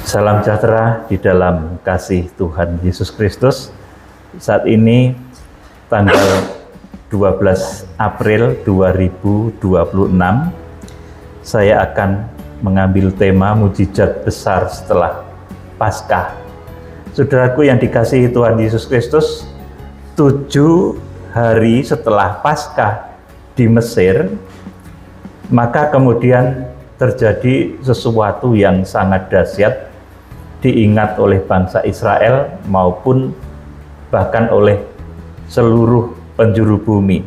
Salam sejahtera di dalam kasih Tuhan Yesus Kristus. Saat ini tanggal 12 April 2026, saya akan mengambil tema mujizat besar setelah Paskah. Saudaraku yang dikasihi Tuhan Yesus Kristus, 7 hari setelah Paskah di Mesir, maka kemudian terjadi sesuatu yang sangat dahsyat, diingat oleh bangsa Israel maupun bahkan oleh seluruh penjuru bumi,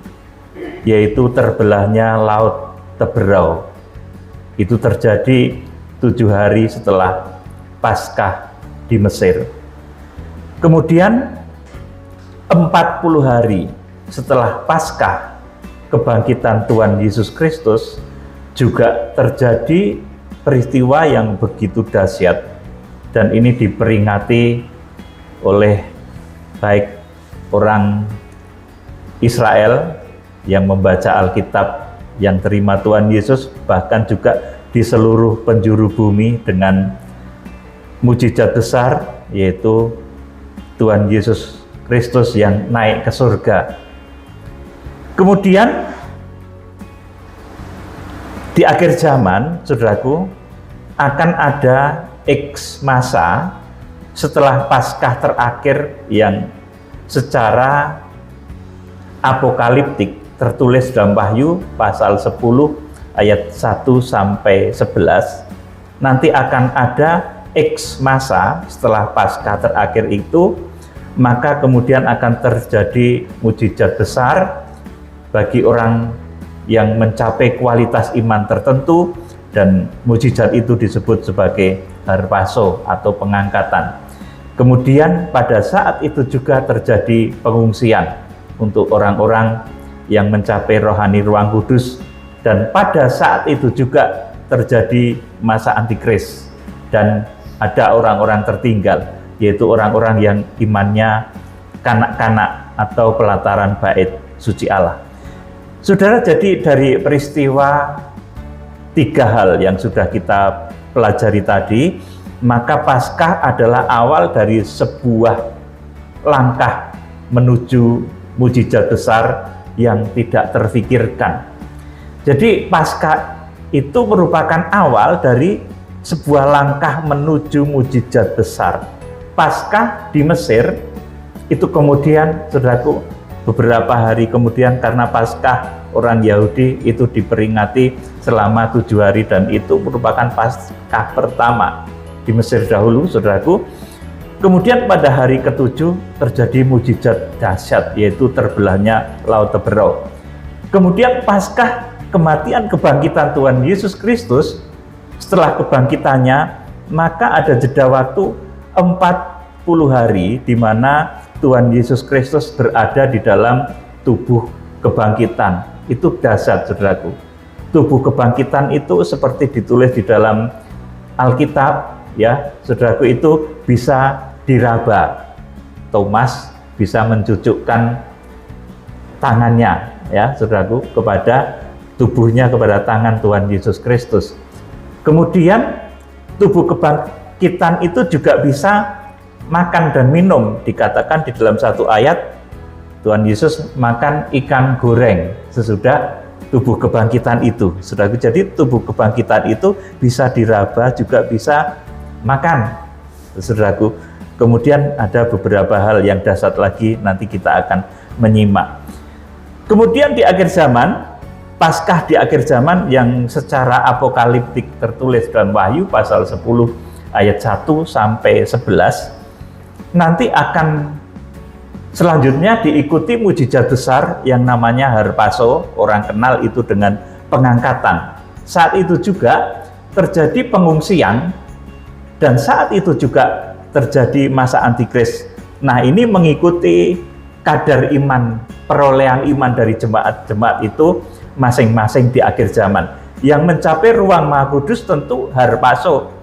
yaitu terbelahnya Laut Teberau. Itu terjadi 7 hari setelah Paskah di Mesir. Kemudian 40 hari setelah Paskah kebangkitan Tuhan Yesus Kristus juga terjadi peristiwa yang begitu dahsyat. Dan ini diperingati oleh baik orang Israel yang membaca Alkitab, yang terima Tuhan Yesus, bahkan juga di seluruh penjuru bumi dengan mujizat besar, yaitu Tuhan Yesus Kristus yang naik ke surga. Kemudian di akhir zaman, saudaraku, akan ada X masa setelah Paskah terakhir yang secara apokaliptik tertulis dalam Wahyu pasal 10 ayat 1 sampai 11. Nanti akan ada X masa setelah Paskah terakhir itu, maka kemudian akan terjadi mujizat besar bagi orang yang mencapai kualitas iman tertentu, dan mujizat itu disebut sebagai harpazo atau pengangkatan. Kemudian pada saat itu juga terjadi pengungsian untuk orang-orang yang mencapai rohani ruang kudus, dan pada saat itu juga terjadi masa antikris dan ada orang-orang tertinggal, yaitu orang-orang yang imannya kanak-kanak atau pelataran bait suci Allah. Saudara, jadi dari peristiwa 3 hal yang sudah kita pelajari tadi, maka Paskah adalah awal dari sebuah langkah menuju mujizat besar yang tidak terfikirkan. Jadi Paskah itu merupakan awal dari sebuah langkah menuju mujizat besar. Paskah di Mesir itu kemudian, saudaraku, beberapa hari kemudian, karena Paskah orang Yahudi itu diperingati selama 7 hari, dan itu merupakan Paskah pertama di Mesir dahulu, saudaraku. Kemudian pada hari ke-7 terjadi mujizat dahsyat, yaitu terbelahnya Laut Teberau. Kemudian Paskah kematian kebangkitan Tuhan Yesus Kristus. Setelah kebangkitannya, maka ada jeda waktu 40 hari di mana Tuhan Yesus Kristus berada di dalam tubuh kebangkitan. Itu dahsyat, saudaraku. Tubuh kebangkitan itu seperti ditulis di dalam Alkitab, ya, saudaraku, itu bisa diraba. Thomas bisa mencucukkan tangannya, ya, saudaraku, kepada tubuhnya, kepada tangan Tuhan Yesus Kristus. Kemudian tubuh kebangkitan itu juga bisa makan dan minum. Dikatakan di dalam satu ayat, Tuhan Yesus makan ikan goreng sesudah tubuh kebangkitan itu. Saudaraku, jadi tubuh kebangkitan itu bisa diraba, juga bisa makan, saudaraku. Kemudian ada beberapa hal yang dahsyat lagi, nanti kita akan menyimak. Kemudian di akhir zaman, Paskah di akhir zaman yang secara apokaliptik tertulis dalam Wahyu pasal 10 ayat 1 sampai 11, nanti akan selanjutnya diikuti mujizat besar yang namanya harpazo, orang kenal itu dengan pengangkatan. Saat itu juga terjadi pengungsian, dan saat itu juga terjadi masa antikris. Nah, ini mengikuti kadar iman, perolehan iman dari jemaat-jemaat itu masing-masing di akhir zaman. Yang mencapai ruang Maha Kudus tentu harpazo.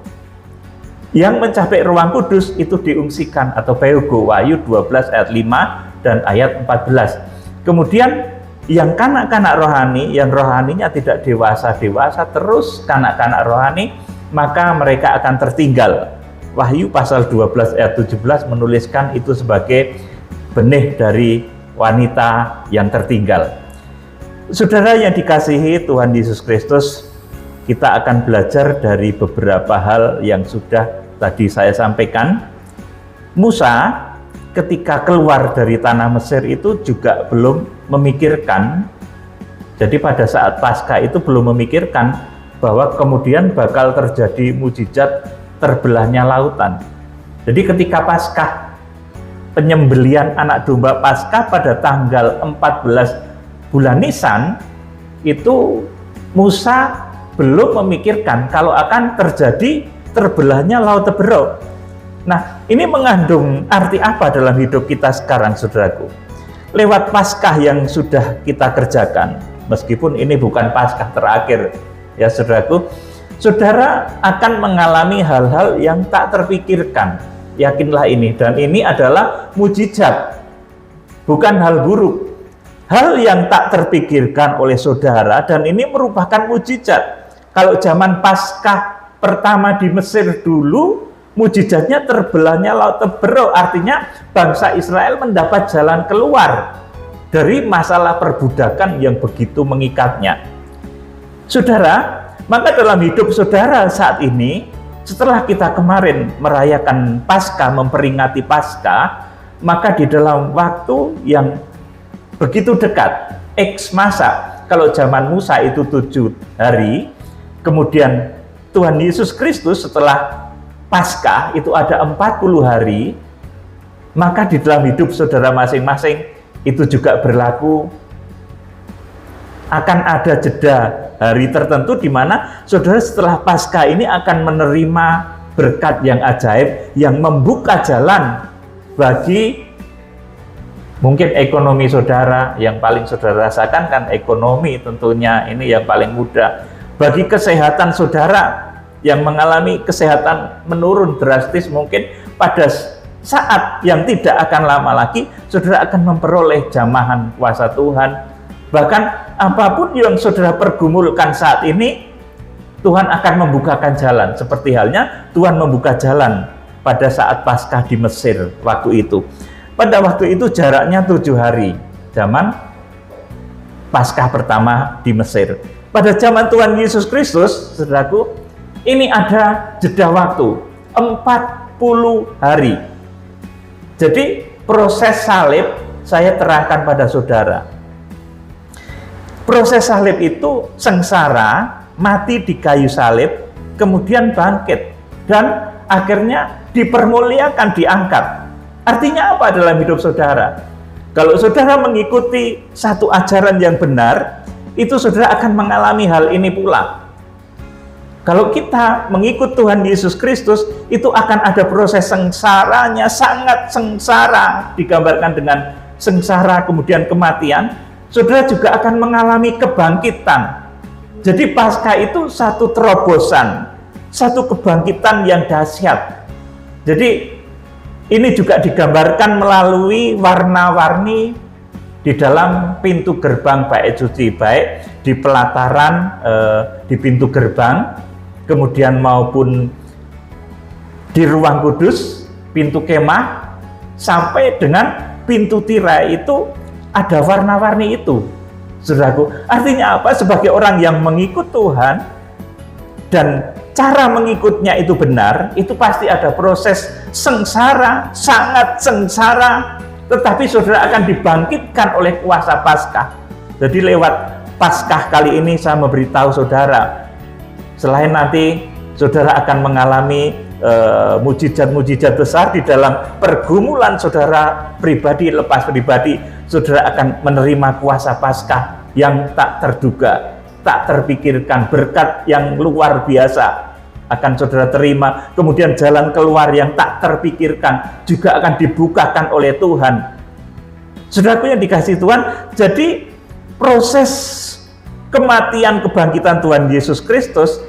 Yang mencapai ruang kudus itu diungsikan atau peugo, Wahyu 12 ayat 5 dan ayat 14. Kemudian yang kanak-kanak rohani, yang rohaninya tidak dewasa-dewasa, terus kanak-kanak rohani, maka mereka akan tertinggal Wahyu pasal 12 ayat 17 menuliskan itu sebagai benih dari wanita yang tertinggal. Saudara yang dikasihi Tuhan Yesus Kristus, kita akan belajar dari beberapa hal yang sudah tadi saya sampaikan. Musa ketika keluar dari tanah Mesir itu juga belum memikirkan, jadi pada saat Paskah itu belum memikirkan bahwa kemudian bakal terjadi mujizat terbelahnya lautan. Jadi ketika Paskah, penyembelian anak domba Paskah pada tanggal 14 bulan Nisan, itu Musa belum memikirkan kalau akan terjadi terbelahnya laut Teberau. Nah, ini mengandung arti apa dalam hidup kita sekarang, saudaraku? Lewat Paskah yang sudah kita kerjakan, meskipun ini bukan Paskah terakhir, ya saudaraku, saudara akan mengalami hal-hal yang tak terpikirkan. Yakinlah ini, dan ini adalah mujizat, bukan hal buruk. Hal yang tak terpikirkan oleh saudara, dan ini merupakan mujizat. Kalau zaman Paskah pertama di Mesir dulu, mujizatnya terbelahnya laut Teberau, artinya bangsa Israel mendapat jalan keluar dari masalah perbudakan yang begitu mengikatnya. Saudara, maka dalam hidup saudara saat ini, setelah kita kemarin merayakan Paskah, memperingati Paskah, maka di dalam waktu yang begitu dekat, X masa, kalau zaman Musa itu 7 hari, kemudian Tuhan Yesus Kristus setelah Paskah itu ada 40 hari, maka di dalam hidup saudara masing-masing itu juga berlaku, akan ada jeda hari tertentu di mana saudara setelah Paskah ini akan menerima berkat yang ajaib yang membuka jalan bagi mungkin ekonomi saudara. Yang paling saudara rasakan kan ekonomi, tentunya ini yang paling mudah. Bagi kesehatan saudara yang mengalami kesehatan menurun drastis, mungkin pada saat yang tidak akan lama lagi saudara akan memperoleh jamahan kuasa Tuhan. Bahkan apapun yang saudara pergumulkan saat ini, Tuhan akan membukakan jalan. Seperti halnya Tuhan membuka jalan pada saat Paskah di Mesir waktu itu. Pada waktu itu jaraknya 7 hari, zaman Paskah pertama di Mesir. Pada zaman Tuhan Yesus Kristus, saudaraku, ini ada jeda waktu 40 hari. Jadi proses salib saya terangkan pada saudara. Proses salib itu sengsara, mati di kayu salib, kemudian bangkit, dan akhirnya dipermuliakan, diangkat. Artinya apa dalam hidup saudara? Kalau saudara mengikuti satu ajaran yang benar, itu saudara akan mengalami hal ini pula. Kalau kita mengikut Tuhan Yesus Kristus, itu akan ada proses sengsaranya, sangat sengsara, digambarkan dengan sengsara kemudian kematian. Saudara juga akan mengalami kebangkitan. Jadi Paskah itu satu terobosan, satu kebangkitan yang dahsyat. Jadi ini juga digambarkan melalui warna-warni di dalam pintu gerbang bait suci, baik di pelataran, di pintu gerbang, kemudian maupun di ruang kudus, pintu kemah, sampai dengan pintu tirai itu ada warna-warni itu. Saudaraku, artinya apa? Sebagai orang yang mengikut Tuhan dan cara mengikutnya itu benar, itu pasti ada proses sengsara, sangat sengsara, tetapi saudara akan dibangkitkan oleh kuasa Paskah. Jadi lewat Paskah kali ini saya memberitahu saudara, selain nanti saudara akan mengalami mujizat-mujizat besar di dalam pergumulan saudara pribadi, lepas pribadi, saudara akan menerima kuasa Paskah yang tak terduga, tak terpikirkan, berkat yang luar biasa akan saudara terima, kemudian jalan keluar yang tak terpikirkan juga akan dibukakan oleh Tuhan. Saudaraku yang dikasihi Tuhan, jadi proses kematian kebangkitan Tuhan Yesus Kristus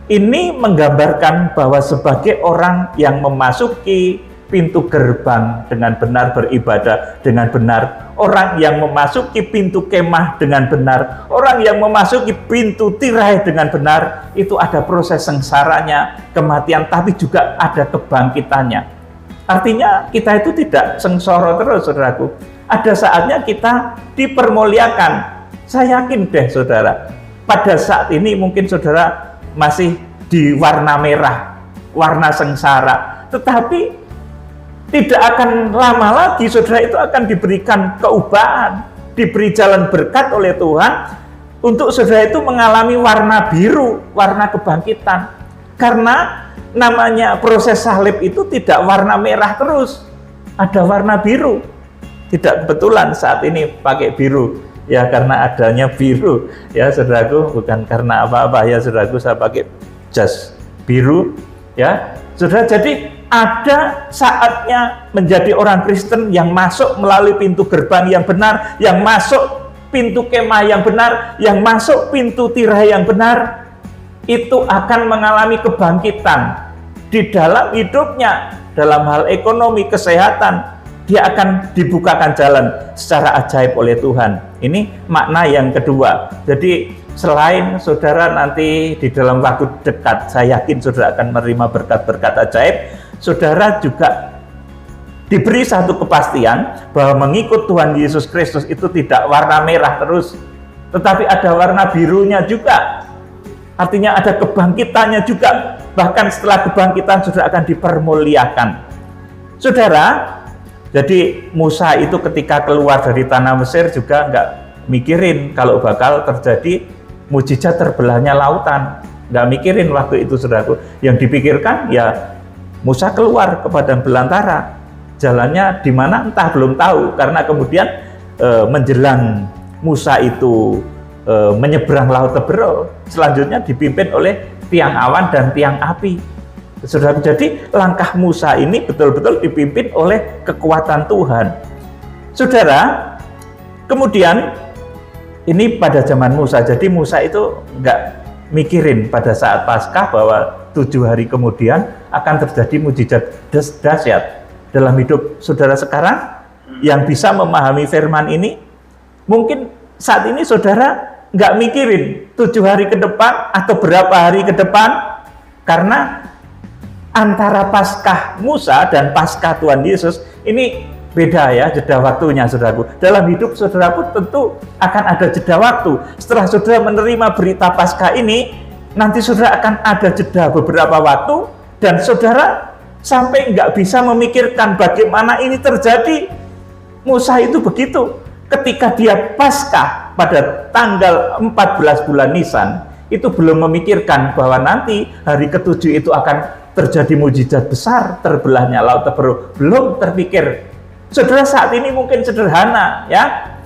ini menggambarkan bahwa sebagai orang yang memasuki pintu gerbang dengan benar, beribadah dengan benar, orang yang memasuki pintu kemah dengan benar, orang yang memasuki pintu tirai dengan benar, itu ada proses sengsaranya, kematian, tapi juga ada kebangkitannya. Artinya kita itu tidak sengsara terus, saudaraku. Ada saatnya kita dipermuliakan. Saya yakin deh, saudara, pada saat ini mungkin saudara masih di warna merah, warna sengsara, tetapi tidak akan lama lagi saudara itu akan diberikan keubahan, diberi jalan berkat oleh Tuhan untuk saudara itu mengalami warna biru, warna kebangkitan. Karena namanya proses salib itu tidak warna merah terus, ada warna biru. Tidak kebetulan saat ini pakai biru, ya karena adanya biru, ya saudaraku, bukan karena apa-apa, ya saudaraku, saya pakai jas biru, ya saudara. Jadi ada saatnya menjadi orang Kristen yang masuk melalui pintu gerbang yang benar, yang masuk pintu kemah yang benar, yang masuk pintu tirai yang benar, itu akan mengalami kebangkitan di dalam hidupnya, dalam hal ekonomi, kesehatan. Dia akan dibukakan jalan secara ajaib oleh Tuhan. Ini makna yang kedua. Jadi selain saudara nanti di dalam waktu dekat, saya yakin saudara akan menerima berkat-berkat ajaib, saudara juga diberi satu kepastian bahwa mengikut Tuhan Yesus Kristus itu tidak warna merah terus, tetapi ada warna birunya juga. Artinya ada kebangkitannya juga. Bahkan setelah kebangkitan saudara akan dipermuliakan. Saudara, jadi Musa itu ketika keluar dari tanah Mesir juga nggak mikirin kalau bakal terjadi mujizat terbelahnya lautan. Nggak mikirin waktu itu, saudaraku. Yang dipikirkan ya Musa keluar ke padang belantara. Jalannya di mana entah, belum tahu. Karena kemudian menjelang Musa itu menyeberang laut Teberau, selanjutnya dipimpin oleh tiang awan dan tiang api. Saudara, jadi langkah Musa ini betul-betul dipimpin oleh kekuatan Tuhan. Saudara, kemudian ini pada zaman Musa, jadi Musa itu nggak mikirin pada saat Paskah bahwa 7 hari kemudian akan terjadi mujizat dahsyat dalam hidup saudara sekarang yang bisa memahami firman ini. Mungkin saat ini saudara nggak mikirin 7 hari ke depan atau berapa hari ke depan, karena antara Paskah Musa dan Paskah Tuhan Yesus ini beda ya jeda waktunya, saudaraku. Dalam hidup saudaraku tentu akan ada jeda waktu. Setelah saudara menerima berita Paskah ini, nanti saudara akan ada jeda beberapa waktu dan saudara sampai nggak bisa memikirkan bagaimana ini terjadi. Musa itu begitu. Ketika dia Paskah pada tanggal 14 bulan Nisan, itu belum memikirkan bahwa nanti hari ke-7 itu akan terjadi mujizat besar, terbelahnya laut Teberau. Belum terpikir. Saudara, saat ini mungkin sederhana ya,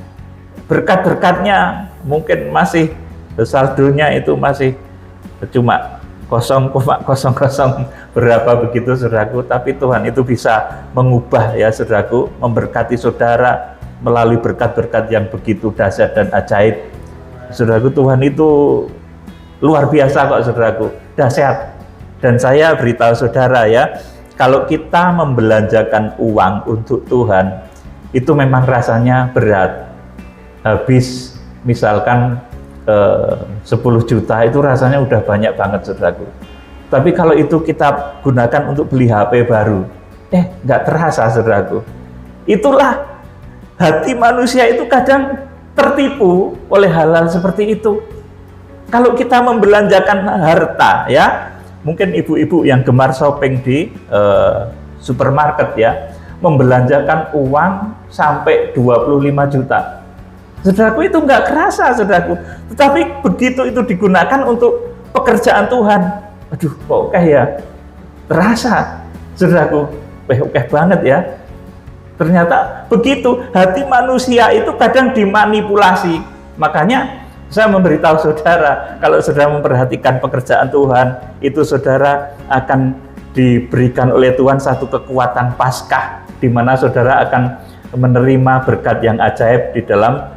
berkat-berkatnya mungkin masih saldonya itu masih cuma 0,00 berapa begitu, saudaraku. Tapi Tuhan itu bisa mengubah ya, saudaraku, memberkati saudara melalui berkat-berkat yang begitu dahsyat dan ajaib. Saudaraku, Tuhan itu luar biasa kok, saudaraku, dahsyat. Dan saya beritahu saudara ya, kalau kita membelanjakan uang untuk Tuhan, itu memang rasanya berat. Habis misalkan 10 juta itu rasanya udah banyak banget, saudaraku. Tapi kalau itu kita gunakan untuk beli HP baru, nggak terasa, saudaraku. Itulah hati manusia itu kadang tertipu oleh hal-hal seperti itu. Kalau kita membelanjakan harta ya, mungkin ibu-ibu yang gemar shopping di supermarket ya, membelanjakan uang sampai 25 juta. Saudaraku, itu nggak kerasa, saudaraku. Tetapi begitu itu digunakan untuk pekerjaan Tuhan, aduh kok oke ya, terasa, saudaraku, oke banget ya. Ternyata begitu, hati manusia itu kadang dimanipulasi. Makanya saya memberitahu saudara, kalau saudara memperhatikan pekerjaan Tuhan, itu saudara akan diberikan oleh Tuhan satu kekuatan Paskah, di mana saudara akan menerima berkat yang ajaib di dalam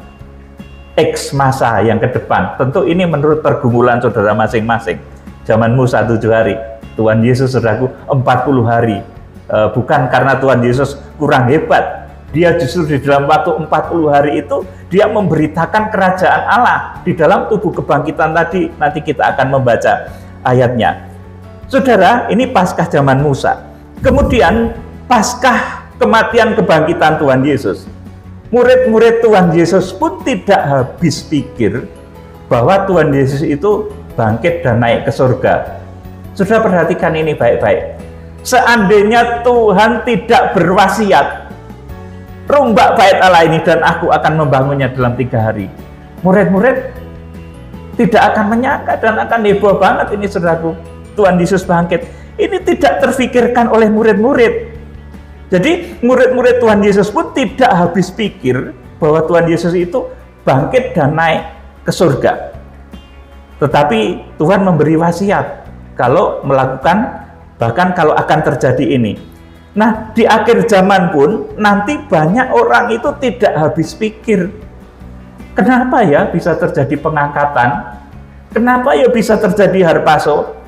X masa yang ke depan. Tentu ini menurut pergumulan saudara masing-masing. Zaman Musa 7 hari, Tuhan Yesus saudaraku 40 hari. bukan karena Tuhan Yesus kurang hebat. Dia justru di dalam waktu 40 hari itu dia memberitakan kerajaan Allah di dalam tubuh kebangkitan tadi. Nanti kita akan membaca ayatnya. Saudara, ini Paskah zaman Musa. Kemudian Paskah kematian kebangkitan Tuhan Yesus. Murid-murid Tuhan Yesus pun tidak habis pikir bahwa Tuhan Yesus itu bangkit dan naik ke surga. Saudara, perhatikan ini baik-baik. Seandainya Tuhan tidak berwasiat, rombak bait Allah ini dan aku akan membangunnya dalam 3 hari, murid-murid tidak akan menyangka dan akan heboh banget ini, saudaraku, Tuhan Yesus bangkit. Ini tidak terfikirkan oleh murid-murid. Jadi murid-murid Tuhan Yesus pun tidak habis pikir bahwa Tuhan Yesus itu bangkit dan naik ke surga. Tetapi Tuhan memberi wasiat kalau melakukan, bahkan kalau akan terjadi ini. Nah, di akhir zaman pun nanti banyak orang itu tidak habis pikir. Kenapa ya bisa terjadi pengangkatan? Kenapa ya bisa terjadi harpaso?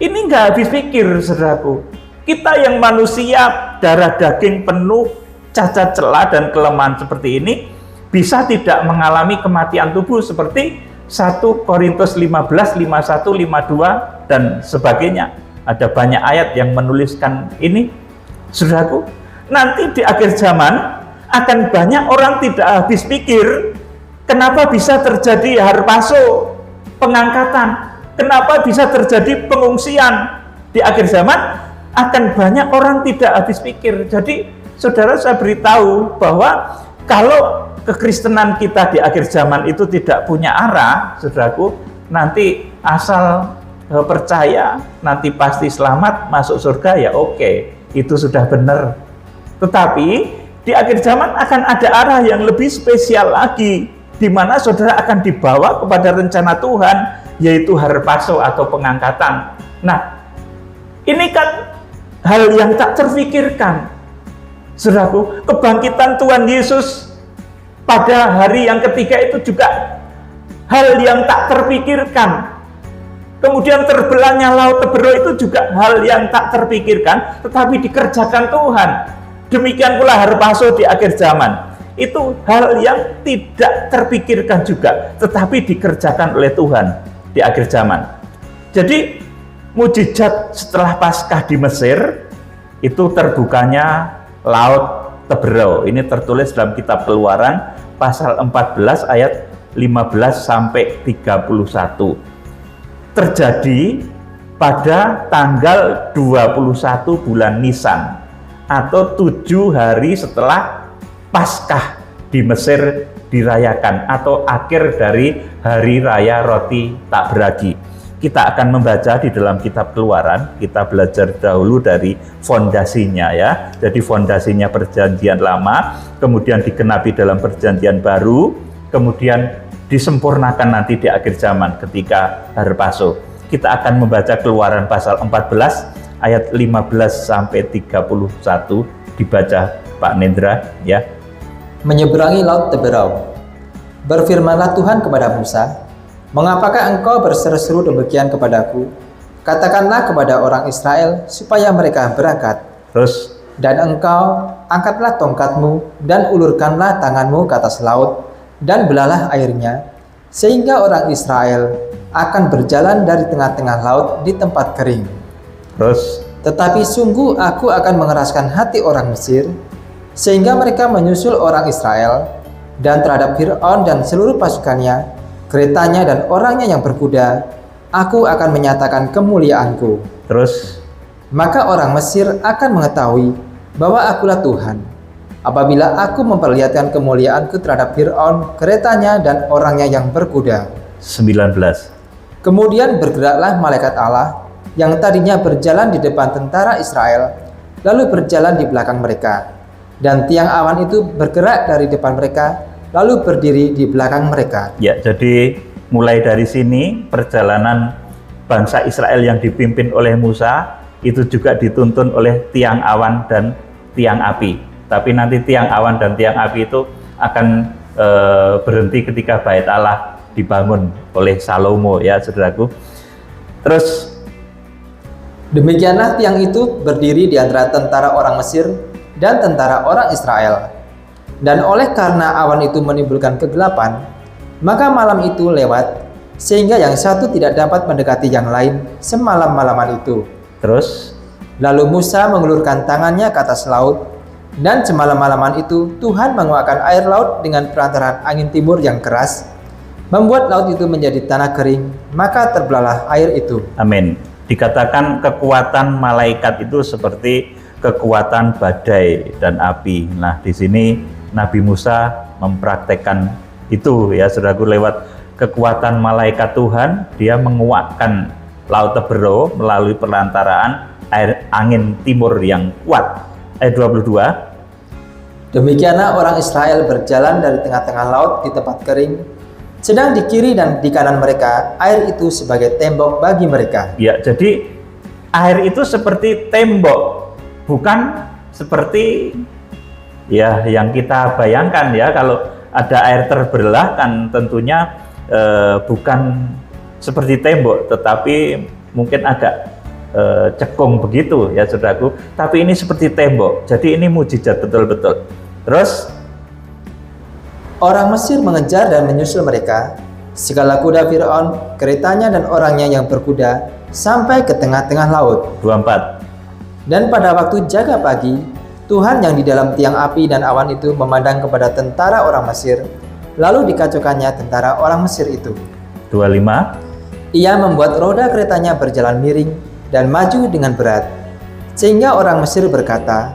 Ini nggak habis pikir, saudaraku. Kita yang manusia, darah daging penuh cacat celah dan kelemahan seperti ini, bisa tidak mengalami kematian tubuh seperti 1 Korintus 15, 51, 52, dan sebagainya. Ada banyak ayat yang menuliskan ini. Saudaraku, nanti di akhir zaman akan banyak orang tidak habis pikir kenapa bisa terjadi harpaso, pengangkatan, kenapa bisa terjadi pengungsian. Di akhir zaman akan banyak orang tidak habis pikir. Jadi saudara, saya beritahu bahwa kalau kekristenan kita di akhir zaman itu tidak punya arah, saudaraku, nanti asal percaya nanti pasti selamat masuk surga, ya oke. Itu sudah benar. Tetapi di akhir zaman akan ada arah yang lebih spesial lagi, di mana saudara akan dibawa kepada rencana Tuhan, yaitu harpaso atau pengangkatan. Nah, ini kan hal yang tak terfikirkan. Saudaraku, kebangkitan Tuhan Yesus pada hari yang ketiga itu juga hal yang tak terfikirkan. Kemudian terbelahnya laut Tebero itu juga hal yang tak terpikirkan, tetapi dikerjakan Tuhan. Demikian pula harpaso di akhir zaman. Itu hal yang tidak terpikirkan juga, tetapi dikerjakan oleh Tuhan di akhir zaman. Jadi, mujizat setelah Paskah di Mesir, itu terbukanya laut Tebero. Ini tertulis dalam kitab Keluaran, pasal 14 ayat 15 sampai 31. Terjadi pada tanggal 21 bulan Nisan atau 7 hari setelah Paskah di Mesir dirayakan atau akhir dari hari raya roti tak beragi. Kita akan membaca di dalam kitab Keluaran, kita belajar dahulu dari fondasinya ya. Jadi fondasinya perjanjian lama, kemudian digenapi dalam perjanjian baru, kemudian disempurnakan nanti di akhir zaman ketika harpaso. Kita akan membaca Keluaran pasal 14 ayat 15 sampai 31, dibaca Pak Nendra ya. Menyeberangi laut Tebero. Berfirmanlah Tuhan kepada Musa, "Mengapakah engkau berseru-seru demikian kepadaku? Katakanlah kepada orang Israel supaya mereka berangkat. Terus, dan engkau angkatlah tongkatmu dan ulurkanlah tanganmu ke atas laut dan belalah airnya, sehingga orang Israel akan berjalan dari tengah-tengah laut di tempat kering. terus, Tetapi sungguh aku akan mengeraskan hati orang Mesir, sehingga mereka menyusul orang Israel, dan terhadap Fir'aun dan seluruh pasukannya, keretanya dan orangnya yang berkuda, aku akan menyatakan kemuliaanku. terus, Maka orang Mesir akan mengetahui bahwa akulah Tuhan, apabila aku memperlihatkan kemuliaanku terhadap Fir'aun, keretanya dan orangnya yang berkuda." 19. Kemudian bergeraklah malaikat Allah yang tadinya berjalan di depan tentara Israel, lalu berjalan di belakang mereka. Dan tiang awan itu bergerak dari depan mereka, lalu berdiri di belakang mereka. Ya, jadi mulai dari sini perjalanan bangsa Israel yang dipimpin oleh Musa itu juga dituntun oleh tiang awan dan tiang api. Tapi nanti tiang awan dan tiang api itu akan berhenti ketika bait Allah dibangun oleh Salomo ya saudaraku. Terus Demikianlah tiang itu berdiri di antara tentara orang Mesir dan tentara orang Israel. Dan oleh karena awan itu menimbulkan kegelapan, maka malam itu lewat, sehingga yang satu tidak dapat mendekati yang lain semalam-malaman itu. Terus Lalu Musa mengulurkan tangannya ke atas laut, dan semalam-malaman itu Tuhan menguakkan air laut dengan perantaraan angin timur yang keras, membuat laut itu menjadi tanah kering, maka terbelahlah air itu. amin. Dikatakan kekuatan malaikat itu seperti kekuatan badai dan api. Nah, di sini Nabi Musa mempraktekkan itu ya saudaraku, lewat kekuatan malaikat Tuhan, dia menguakkan laut Tebero melalui perantaraan air angin timur yang kuat. Ayat 22. Demikianlah orang Israel berjalan dari tengah-tengah laut di tempat kering, sedang di kiri dan di kanan mereka air itu sebagai tembok bagi mereka. Ya, jadi air itu seperti tembok, bukan seperti ya yang kita bayangkan ya. Kalau ada air terbelah kan tentunya bukan seperti tembok, tetapi mungkin agak cekung begitu ya saudaraku. Tapi ini seperti tembok, jadi ini mujizat betul-betul. Terus orang Mesir mengejar dan menyusul mereka, segala kuda Fir'aun, keretanya dan orangnya yang berkuda, sampai ke tengah-tengah laut. 24. Dan pada waktu jaga pagi, Tuhan yang di dalam tiang api dan awan itu memandang kepada tentara orang Mesir, lalu dikacaukannya tentara orang Mesir itu. 25. Ia membuat roda keretanya berjalan miring dan maju dengan berat, sehingga orang Mesir berkata,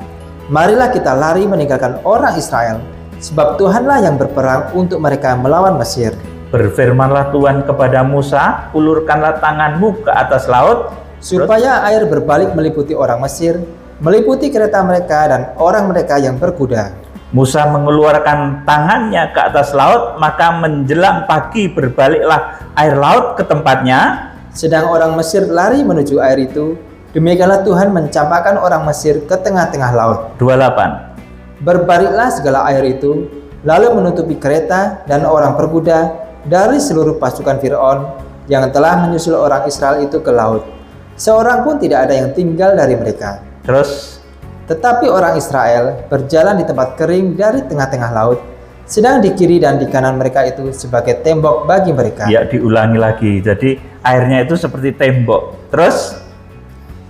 marilah kita lari meninggalkan orang Israel, sebab Tuhanlah yang berperang untuk mereka melawan Mesir. Berfirmanlah Tuhan kepada Musa, ulurkanlah tanganmu ke atas laut, supaya air berbalik meliputi orang Mesir, meliputi kereta mereka dan orang mereka yang berkuda. Musa mengeluarkan tangannya ke atas laut, maka menjelang pagi berbaliklah air laut ke tempatnya. Sedang orang Mesir lari menuju air itu, demikianlah Tuhan mencampakkan orang Mesir ke tengah-tengah laut. 28. Berbaliklah segala air itu, lalu menutupi kereta dan orang berkuda dari seluruh pasukan Fir'aun yang telah menyusul orang Israel itu ke laut. Seorang pun tidak ada yang tinggal dari mereka. Terus Tetapi orang Israel berjalan di tempat kering dari tengah-tengah laut, sedang di kiri dan di kanan mereka itu sebagai tembok bagi mereka. ya diulangi lagi, jadi airnya itu seperti tembok. Terus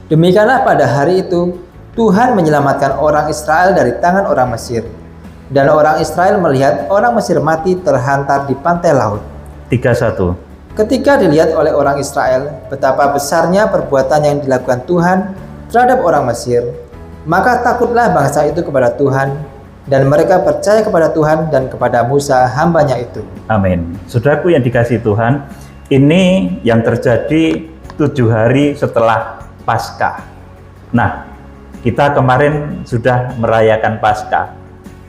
Demikianlah pada hari itu Tuhan menyelamatkan orang Israel dari tangan orang Mesir, dan orang Israel melihat orang Mesir mati terhantar di pantai laut. 31. Ketika dilihat oleh orang Israel betapa besarnya perbuatan yang dilakukan Tuhan terhadap orang Mesir, maka takutlah bangsa itu kepada Tuhan, dan mereka percaya kepada Tuhan dan kepada Musa hambanya itu. Amin. Saudaraku yang dikasihi Tuhan, ini yang terjadi 7 hari setelah Paskah. Nah, kita kemarin sudah merayakan Paskah.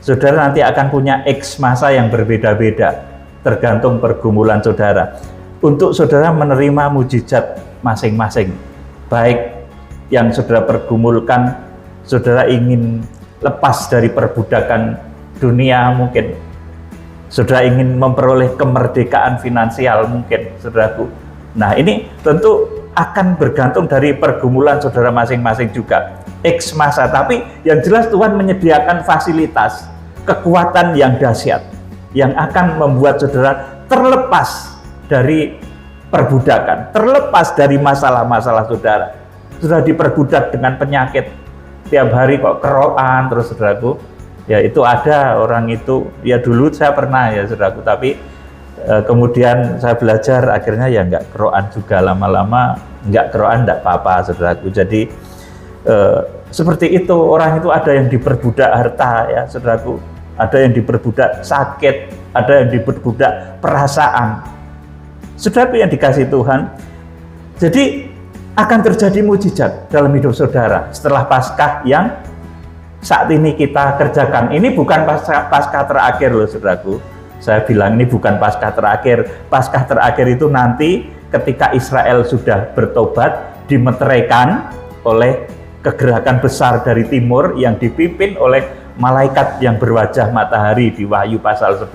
Saudara nanti akan punya X masa yang berbeda-beda, tergantung pergumulan saudara. Untuk saudara menerima mujizat masing-masing, baik yang saudara pergumulkan, saudara ingin lepas dari perbudakan dunia mungkin, saudara ingin memperoleh kemerdekaan finansial mungkin, saudaraku. Nah, ini tentu akan bergantung dari pergumulan saudara masing-masing juga. X masa, tapi yang jelas Tuhan menyediakan fasilitas, kekuatan yang dahsyat, yang akan membuat saudara terlepas dari perbudakan, terlepas dari masalah-masalah saudara. Sudah diperbudak dengan penyakit, tiap hari kok kerokan terus saudaraku. Ya itu ada orang itu, ya dulu saya pernah ya saudaraku, tapi kemudian saya belajar akhirnya ya nggak kerokan juga, lama-lama nggak kerokan nggak apa-apa saudaraku. Jadi seperti itu, orang itu ada yang diperbudak harta ya saudaraku, ada yang diperbudak sakit, ada yang diperbudak perasaan. Saudaraku yang dikasihi Tuhan, jadi akan terjadi mujizat dalam hidup saudara setelah Paskah yang saat ini kita kerjakan. Ini bukan Paskah terakhir loh saudaraku. Saya bilang ini bukan Paskah terakhir. Paskah terakhir itu nanti ketika Israel sudah bertobat, dimeteraikan oleh kegerakan besar dari timur yang dipimpin oleh malaikat yang berwajah matahari di Wahyu pasal 10.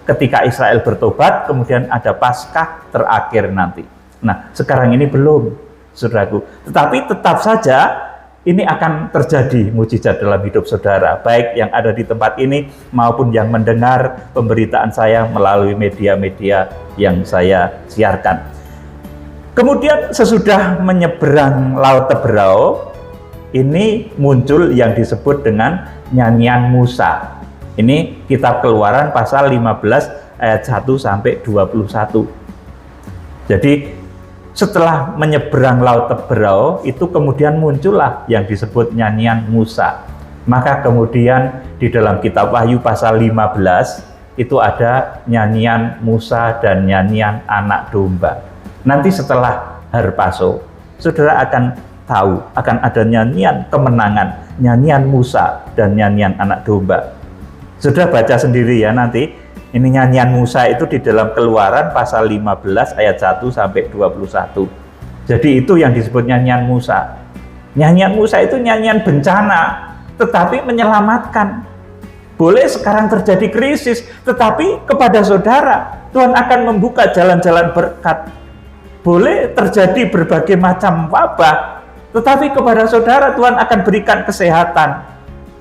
Ketika Israel bertobat, kemudian ada Paskah terakhir nanti. Nah, sekarang ini belum. saudaraku. Tetapi tetap saja ini akan terjadi mujizat dalam hidup saudara, baik yang ada di tempat ini maupun yang mendengar pemberitaan saya melalui media-media yang saya siarkan. Kemudian sesudah menyeberang Laut Teberau, ini muncul yang disebut dengan nyanyian Musa. Ini kitab Keluaran pasal 15 ayat 1 sampai 21. Jadi setelah menyeberang Laut Teberau, itu kemudian muncullah yang disebut nyanyian Musa. Maka kemudian di dalam kitab Wahyu pasal 15 itu ada nyanyian Musa dan nyanyian anak domba. Nanti setelah Harpaso, saudara akan tahu akan ada nyanyian kemenangan, nyanyian Musa dan nyanyian anak domba. Saudara baca sendiri ya nanti. Ini nyanyian Musa itu di dalam Keluaran pasal 15 ayat 1 sampai 21. Jadi itu yang disebut nyanyian Musa. Nyanyian Musa itu nyanyian bencana, tetapi menyelamatkan. Boleh sekarang terjadi krisis, tetapi kepada saudara Tuhan akan membuka jalan-jalan berkat. Boleh terjadi berbagai macam wabah, tetapi kepada saudara Tuhan akan berikan kesehatan.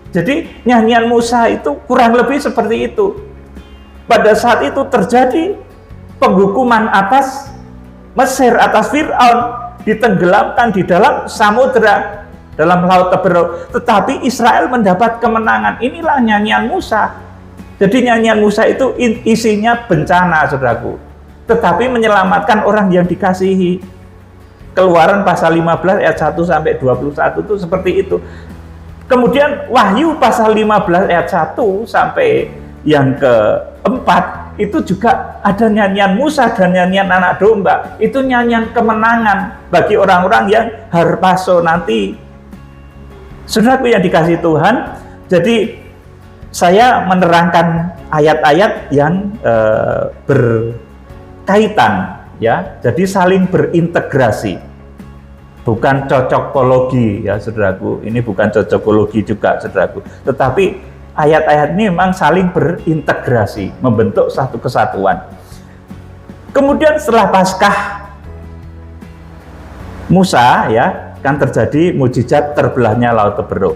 Jadi nyanyian Musa itu kurang lebih seperti itu. Pada saat itu terjadi penghukuman atas Mesir, atas Fir'aun, ditenggelamkan di dalam samudera, dalam Laut Teberau. Tetapi Israel mendapat kemenangan. Inilah nyanyian Musa. Jadi nyanyian Musa itu isinya bencana, saudaraku. Tetapi menyelamatkan orang yang dikasihi. Keluaran pasal 15 ayat 1 sampai 21 itu seperti itu. Kemudian Wahyu pasal 15 ayat 1 sampai yang keempat itu juga ada nyanyian Musa dan nyanyian anak domba. Itu nyanyian kemenangan bagi orang-orang yang Harpaso nanti. Saudaraku yang dikasihi Tuhan, jadi saya menerangkan ayat-ayat yang berkaitan ya. Jadi saling berintegrasi. Bukan cocokologi ya saudaraku. Ini bukan cocokologi juga saudaraku. Tetapi ayat-ayat ini memang saling berintegrasi, membentuk satu kesatuan. Kemudian setelah Paskah Musa ya, kan terjadi mujizat terbelahnya Laut Teberau.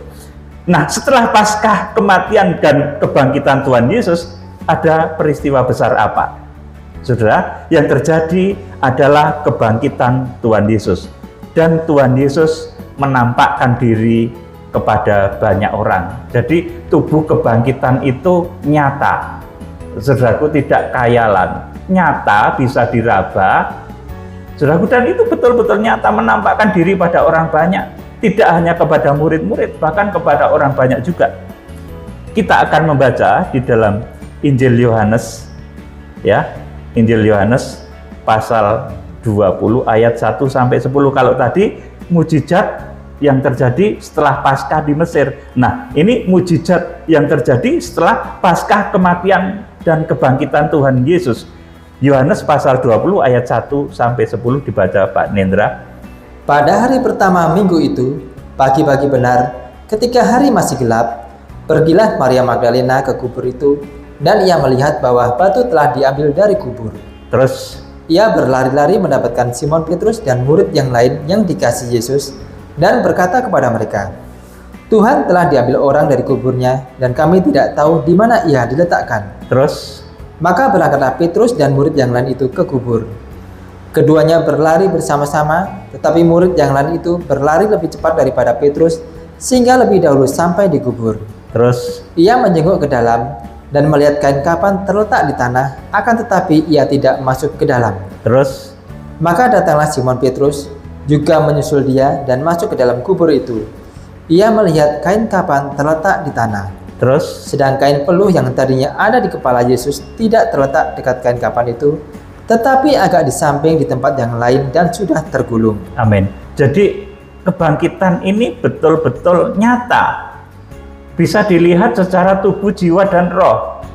Nah, setelah Paskah kematian dan kebangkitan Tuhan Yesus, ada peristiwa besar apa? Saudara, yang terjadi adalah kebangkitan Tuhan Yesus. Dan Tuhan Yesus menampakkan diri kepada banyak orang. Jadi tubuh kebangkitan itu nyata. Saudaraku, tidak khayalan, nyata, bisa diraba. Saudaraku, dan itu betul-betul nyata menampakkan diri pada orang banyak. Tidak hanya kepada murid-murid, bahkan kepada orang banyak juga. Kita akan membaca di dalam Injil Yohanes ya. Injil Yohanes pasal 20 ayat 1 sampai 10. Kalau tadi mujizat yang terjadi setelah Paskah di Mesir. Nah, ini mujizat yang terjadi setelah Paskah kematian dan kebangkitan Tuhan Yesus. Yohanes pasal 20 ayat 1 sampai 10 dibaca Pak Nendra. Pada hari pertama minggu itu, pagi-pagi benar, ketika hari masih gelap, pergilah Maria Magdalena ke kubur itu, dan ia melihat bahwa batu telah diambil dari kubur. Terus ia berlari-lari mendapatkan Simon Petrus dan murid yang lain yang dikasihi Yesus, dan berkata kepada mereka, Tuhan telah diambil orang dari kuburnya, dan kami tidak tahu di mana ia diletakkan. Terus maka berangkatlah Petrus dan murid yang lain itu ke kubur. Keduanya berlari bersama-sama, tetapi murid yang lain itu berlari lebih cepat daripada Petrus, sehingga lebih dahulu sampai di kubur. Terus Ia menjenguk ke dalam dan melihat kain kapan terletak di tanah, akan tetapi ia tidak masuk ke dalam. Terus Maka datanglah Simon Petrus, juga menyusul dia dan masuk ke dalam kubur itu. Ia melihat kain kapan terletak di tanah. Terus Sedang kain peluh yang tadinya ada di kepala Yesus tidak terletak dekat kain kapan itu, tetapi agak di samping di tempat yang lain dan sudah tergulung. amin. Jadi kebangkitan ini betul-betul nyata. Bisa dilihat secara tubuh, jiwa, dan roh.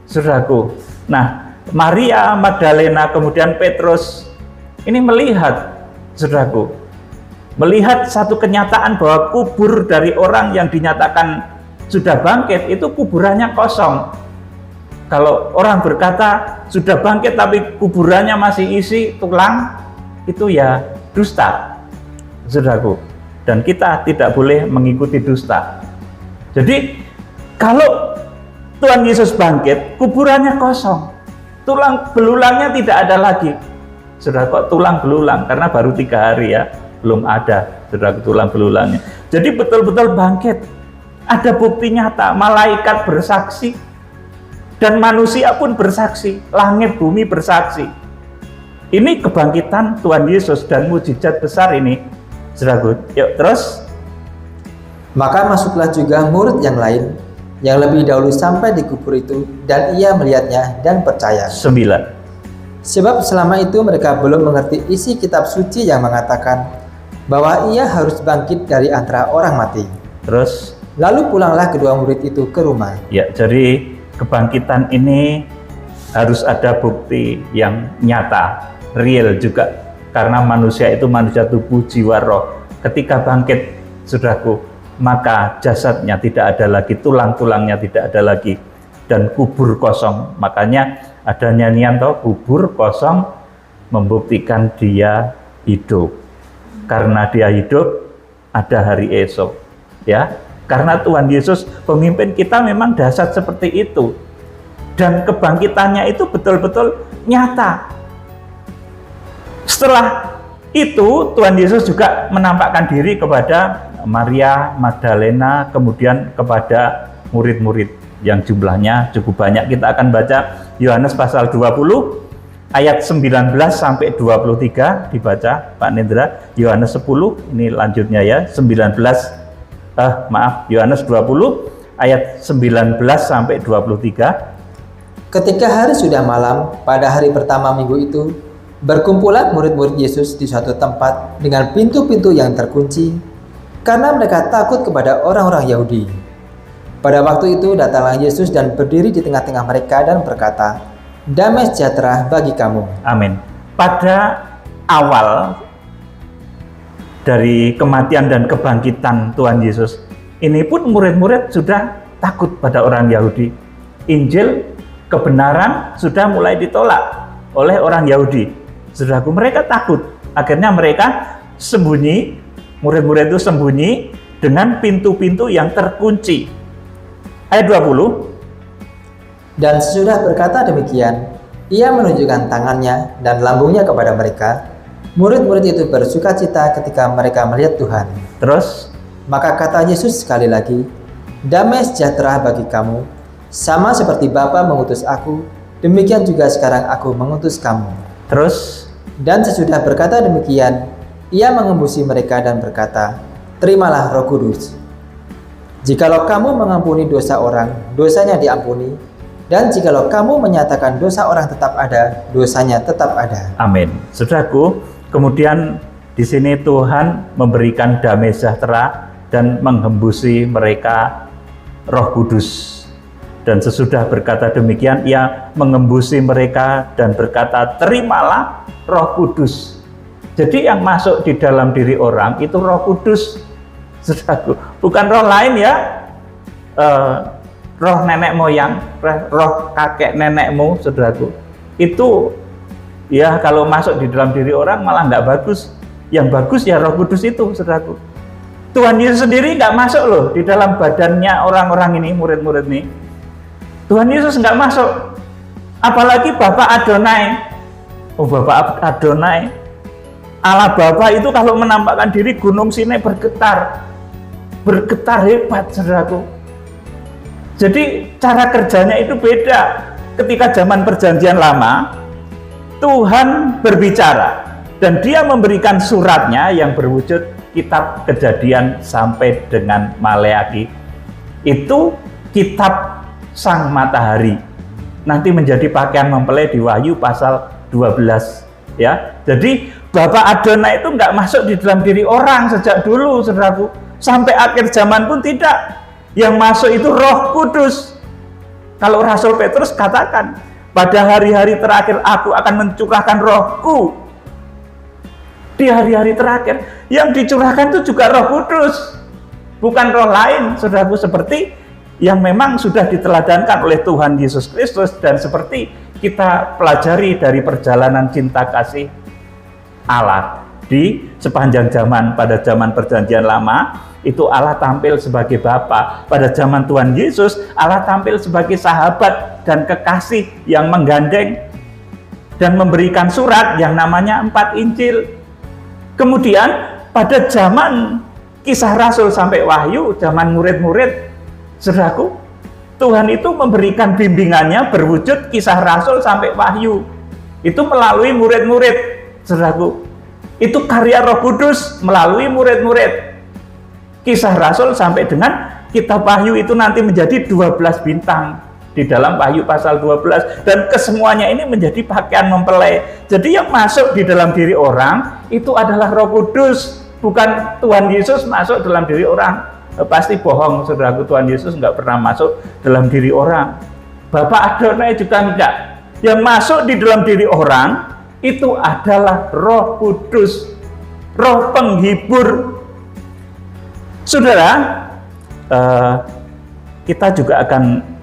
Saudaraku. Nah, Maria Magdalena kemudian Petrus ini melihat, saudaraku, melihat satu kenyataan bahwa kubur dari orang yang dinyatakan sudah bangkit itu kuburannya kosong. Kalau orang berkata sudah bangkit tapi kuburannya masih isi tulang, itu ya dusta. saudaraku. Dan kita tidak boleh mengikuti dusta. Jadi kalau Tuhan Yesus bangkit, kuburannya kosong, tulang belulangnya tidak ada lagi. Saudara, kok tulang belulang? Karena baru 3 hari ya, belum ada saudara tulang belulangnya. Jadi betul-betul bangkit. Ada bukti nyata, malaikat bersaksi dan manusia pun bersaksi, langit bumi bersaksi. Ini kebangkitan Tuhan Yesus dan mujizat besar ini, saudara. Yuk terus. Maka masuklah juga murid yang lain yang lebih dahulu sampai di kubur itu, dan ia melihatnya dan percaya. 9. Sebab selama itu mereka belum mengerti isi kitab suci yang mengatakan bahwa ia harus bangkit dari antara orang mati. Terus. Lalu pulanglah kedua murid itu ke rumah. Ya, jadi kebangkitan ini harus ada bukti yang nyata, real juga. Karena manusia itu manusia tubuh, jiwa, roh. Ketika bangkit, saudaraku, maka jasadnya tidak ada lagi, tulang-tulangnya tidak ada lagi, dan kubur kosong. Makanya ada nyanyian toh, kubur kosong membuktikan dia hidup. Karena dia hidup, ada hari esok. Ya, karena Tuhan Yesus pemimpin kita memang dahsyat seperti itu. Dan kebangkitannya itu betul-betul nyata. Setelah itu Tuhan Yesus juga menampakkan diri kepada Maria Magdalena, kemudian kepada murid-murid yang jumlahnya cukup banyak. Kita akan baca Yohanes pasal 20 ayat 19 sampai 23, dibaca Pak Nendra. Yohanes 10 ini lanjutnya ya, Yohanes 20 ayat 19 sampai 23. Ketika hari sudah malam pada hari pertama minggu itu, berkumpullah murid-murid Yesus di suatu tempat dengan pintu-pintu yang terkunci, karena mereka takut kepada orang-orang Yahudi. Pada waktu itu datanglah Yesus dan berdiri di tengah-tengah mereka dan berkata, "Damai sejahtera bagi kamu." Amin. Pada awal dari kematian dan kebangkitan Tuhan Yesus, ini pun murid-murid sudah takut pada orang Yahudi. Injil, kebenaran sudah mulai ditolak oleh orang Yahudi. Saudaraku, mereka takut. Akhirnya mereka sembunyi, murid-murid itu sembunyi dengan pintu-pintu yang terkunci. Ayat 20. Dan sesudah berkata demikian, ia menunjukkan tangannya dan lambungnya kepada mereka. Murid-murid itu bersukacita ketika mereka melihat Tuhan. Terus, maka kata Yesus sekali lagi, "Damai sejahtera bagi kamu. Sama seperti Bapa mengutus aku, demikian juga sekarang aku mengutus kamu." Terus, dan sesudah berkata demikian, ia mengembusi mereka dan berkata, "Terimalah Roh Kudus. Jikalau kamu mengampuni dosa orang, dosanya diampuni. Dan jikalau kamu menyatakan dosa orang tetap ada, dosanya tetap ada." Amin. Saudaraku, kemudian di sini Tuhan memberikan damai sejahtera dan menghembusi mereka Roh Kudus. Dan sesudah berkata demikian, ia mengembusi mereka dan berkata, "Terimalah Roh Kudus." Jadi yang masuk di dalam diri orang itu Roh Kudus, saudaraku, bukan roh lain ya, roh nenek moyang, roh kakek nenekmu, saudaraku. Itu ya kalau masuk di dalam diri orang malah nggak bagus. Yang bagus ya Roh Kudus itu, saudaraku. Tuhan Yesus sendiri nggak masuk loh di dalam badannya orang-orang ini, murid-murid ini. Tuhan Yesus nggak masuk. Apalagi Bapak Adonai. Oh, Bapak Adonai, Allah Bapa itu kalau menampakkan diri, Gunung Sinai bergetar. Bergetar hebat, saudaraku. Jadi cara kerjanya itu beda. Ketika zaman perjanjian lama, Tuhan berbicara dan dia memberikan suratnya yang berwujud kitab Kejadian sampai dengan Maleaki. Itu kitab Sang Matahari. Nanti menjadi pakaian mempelai di Wahyu pasal 12 ya. Jadi Bapak Adonai itu nggak masuk di dalam diri orang sejak dulu, saudaraku. Sampai akhir zaman pun tidak. Yang masuk itu Roh Kudus. Kalau Rasul Petrus katakan, "Pada hari-hari terakhir aku akan mencurahkan Rohku." Di hari-hari terakhir yang dicurahkan itu juga Roh Kudus, bukan roh lain, saudaraku, seperti yang memang sudah diteladankan oleh Tuhan Yesus Kristus dan seperti kita pelajari dari perjalanan cinta kasih Allah. di sepanjang zaman. Pada zaman perjanjian lama itu Allah tampil sebagai Bapa. Pada zaman Tuhan Yesus Allah tampil sebagai sahabat dan kekasih yang menggandeng dan memberikan surat yang namanya 4 Injil. Kemudian pada zaman Kisah Rasul sampai Wahyu, zaman murid-murid, saudaraku, Tuhan itu memberikan bimbingannya berwujud Kisah Rasul sampai Wahyu. Itu melalui murid-murid, saudaraku. Itu karya Roh Kudus melalui murid-murid. Kisah Rasul sampai dengan kitab Wahyu itu nanti menjadi 12 bintang di dalam Wahyu pasal 12, dan kesemuanya ini menjadi pakaian mempelai. Jadi yang masuk di dalam diri orang itu adalah Roh Kudus, bukan Tuhan Yesus masuk dalam diri orang. Pasti bohong, saudaraku, Tuhan Yesus nggak pernah masuk dalam diri orang. Bapak Adonai juga enggak. Yang masuk di dalam diri orang itu adalah Roh Kudus, Roh penghibur. Saudara, kita juga akan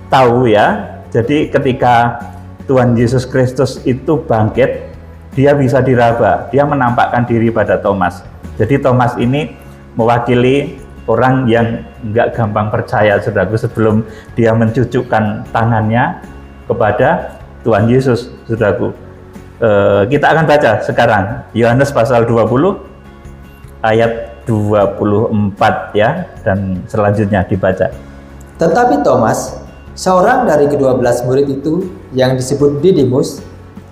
tahu ya, jadi ketika Tuhan Yesus Kristus itu bangkit, dia bisa diraba, dia menampakkan diri pada Thomas. Jadi Thomas ini mewakili orang yang nggak gampang percaya, saudaraku, sebelum dia mencucukkan tangannya kepada Tuhan Yesus, saudaraku. Kita akan baca sekarang Yohanes pasal 20 ayat 24 ya, dan selanjutnya dibaca. Tetapi Thomas, seorang dari ke-12 murid itu yang disebut Didimus,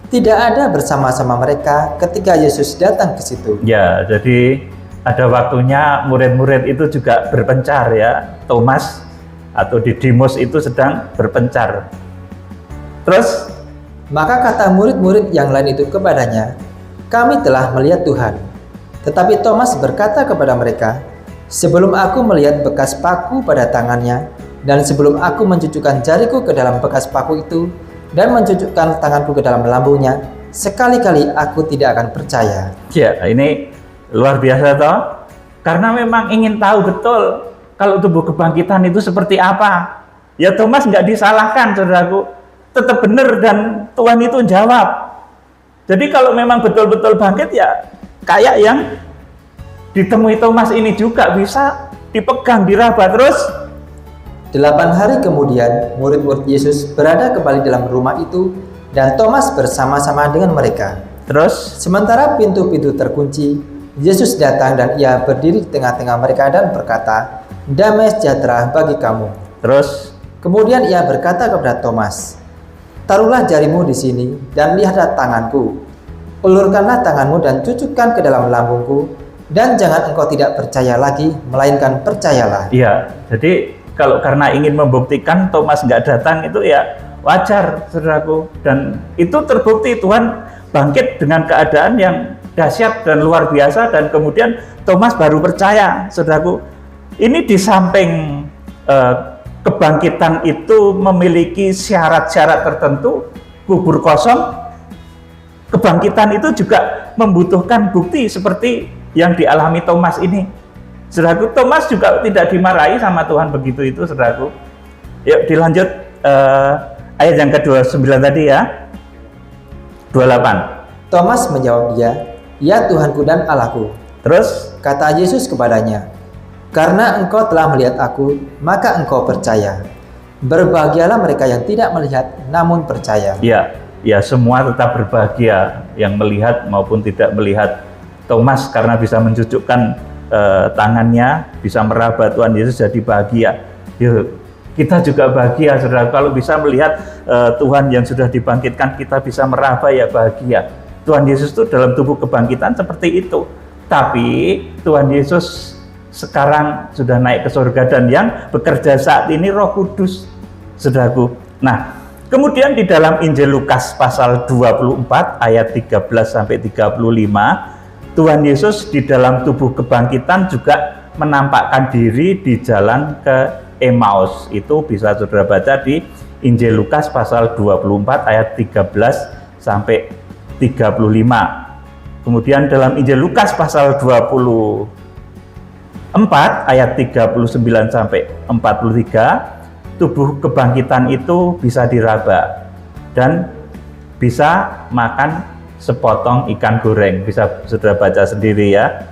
tidak ada bersama-sama mereka ketika Yesus datang ke situ. Ya, jadi ada waktunya murid-murid itu juga berpencar ya. Thomas atau Didimus itu sedang berpencar. Terus, maka kata murid-murid yang lain itu kepadanya, "Kami telah melihat Tuhan." Tetapi Thomas berkata kepada mereka, "Sebelum aku melihat bekas paku pada tangannya, dan sebelum aku mencucukkan jariku ke dalam bekas paku itu, dan mencucukkan tanganku ke dalam lambungnya, sekali-kali aku tidak akan percaya." Ya, ini luar biasa toh, karena memang ingin tahu betul kalau tubuh kebangkitan itu seperti apa. Ya, Thomas nggak disalahkan, saudaraku, tetap benar, dan Tuhan itu jawab. Jadi kalau memang betul-betul bangkit, ya kayak yang ditemui Thomas ini juga bisa dipegang, diraba. Terus 8 hari kemudian, murid-murid Yesus berada kembali dalam rumah itu, dan Thomas bersama-sama dengan mereka. Terus Sementara pintu-pintu terkunci, Yesus datang dan ia berdiri di tengah-tengah mereka dan berkata, "Damai sejahtera bagi kamu." Terus Kemudian ia berkata kepada Thomas, "Taruhlah jarimu di sini dan lihatlah tanganku. Ulurkanlah tanganmu dan cucukkan ke dalam lambungku, dan jangan engkau tidak percaya lagi, melainkan percayalah." iya, jadi kalau karena ingin membuktikan Thomas nggak datang itu ya wajar, saudaraku, dan itu terbukti Tuhan bangkit dengan keadaan yang dahsyat dan luar biasa, dan kemudian Thomas baru percaya, saudaraku. Ini di samping kebangkitan itu memiliki syarat-syarat tertentu, kubur kosong, kebangkitan itu juga membutuhkan bukti seperti yang dialami Thomas ini. Saudaraku, Thomas juga tidak dimarahi sama Tuhan begitu itu, saudaraku. Yuk dilanjut ayat yang ke-29 tadi ya. 28. Thomas menjawab dia, "Ya Tuhanku dan Allahku." Terus Kata Yesus kepadanya, "Karena engkau telah melihat aku, maka engkau percaya. Berbahagialah mereka yang tidak melihat namun percaya." ya semua tetap berbahagia, yang melihat maupun tidak melihat. Thomas karena bisa mencucukkan tangannya, bisa meraba Tuhan Yesus, jadi bahagia. Yuk, kita juga bahagia, saudara. Kalau bisa melihat Tuhan yang sudah dibangkitkan, kita bisa meraba, ya bahagia. Tuhan Yesus itu dalam tubuh kebangkitan seperti itu. Tapi Tuhan Yesus sekarang sudah naik ke surga, dan yang bekerja saat ini Roh Kudus, saudaraku. Nah, kemudian di dalam Injil Lukas pasal 24 ayat 13 sampai 35, Tuhan Yesus di dalam tubuh kebangkitan juga menampakkan diri di jalan ke Emmaus. Itu bisa saudara baca di Injil Lukas pasal 24 ayat 13 sampai 35. Kemudian dalam Injil Lukas pasal 24 ayat 39 sampai 43, tubuh kebangkitan itu bisa diraba dan bisa makan sepotong ikan goreng. Bisa sudah baca sendiri ya.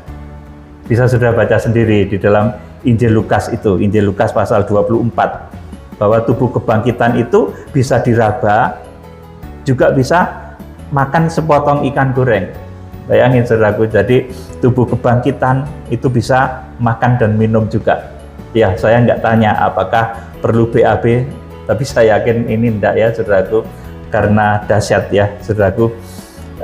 Bisa sudah baca sendiri di dalam Injil Lukas itu, Injil Lukas pasal 24. Bahwa tubuh kebangkitan itu bisa diraba, juga bisa makan sepotong ikan goreng. Bayangin saudaraku, jadi tubuh kebangkitan itu bisa makan dan minum juga. Ya, saya nggak tanya apakah perlu BAB, tapi saya yakin ini enggak ya saudaraku, karena dahsyat ya saudaraku.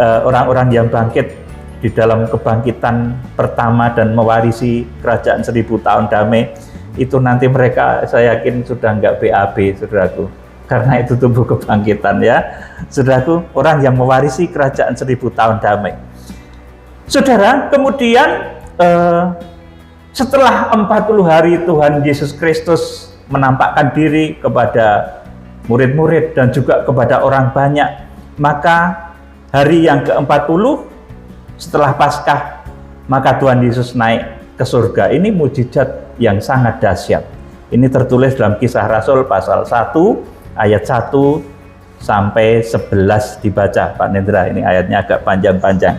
Orang-orang yang bangkit di dalam kebangkitan pertama dan mewarisi kerajaan 1000 tahun damai, itu nanti mereka saya yakin sudah nggak BAB saudaraku, karena itu tubuh kebangkitan ya saudaraku, orang yang mewarisi kerajaan 1000 tahun damai. Saudara, kemudian setelah 40 hari Tuhan Yesus Kristus menampakkan diri kepada murid-murid dan juga kepada orang banyak, maka hari yang ke-40 setelah Paskah, maka Tuhan Yesus naik ke surga. Ini mukjizat yang sangat dahsyat. Ini tertulis dalam Kisah Rasul pasal 1 ayat 1 sampai 11 dibaca Pak Nendra. Ini ayatnya agak panjang-panjang.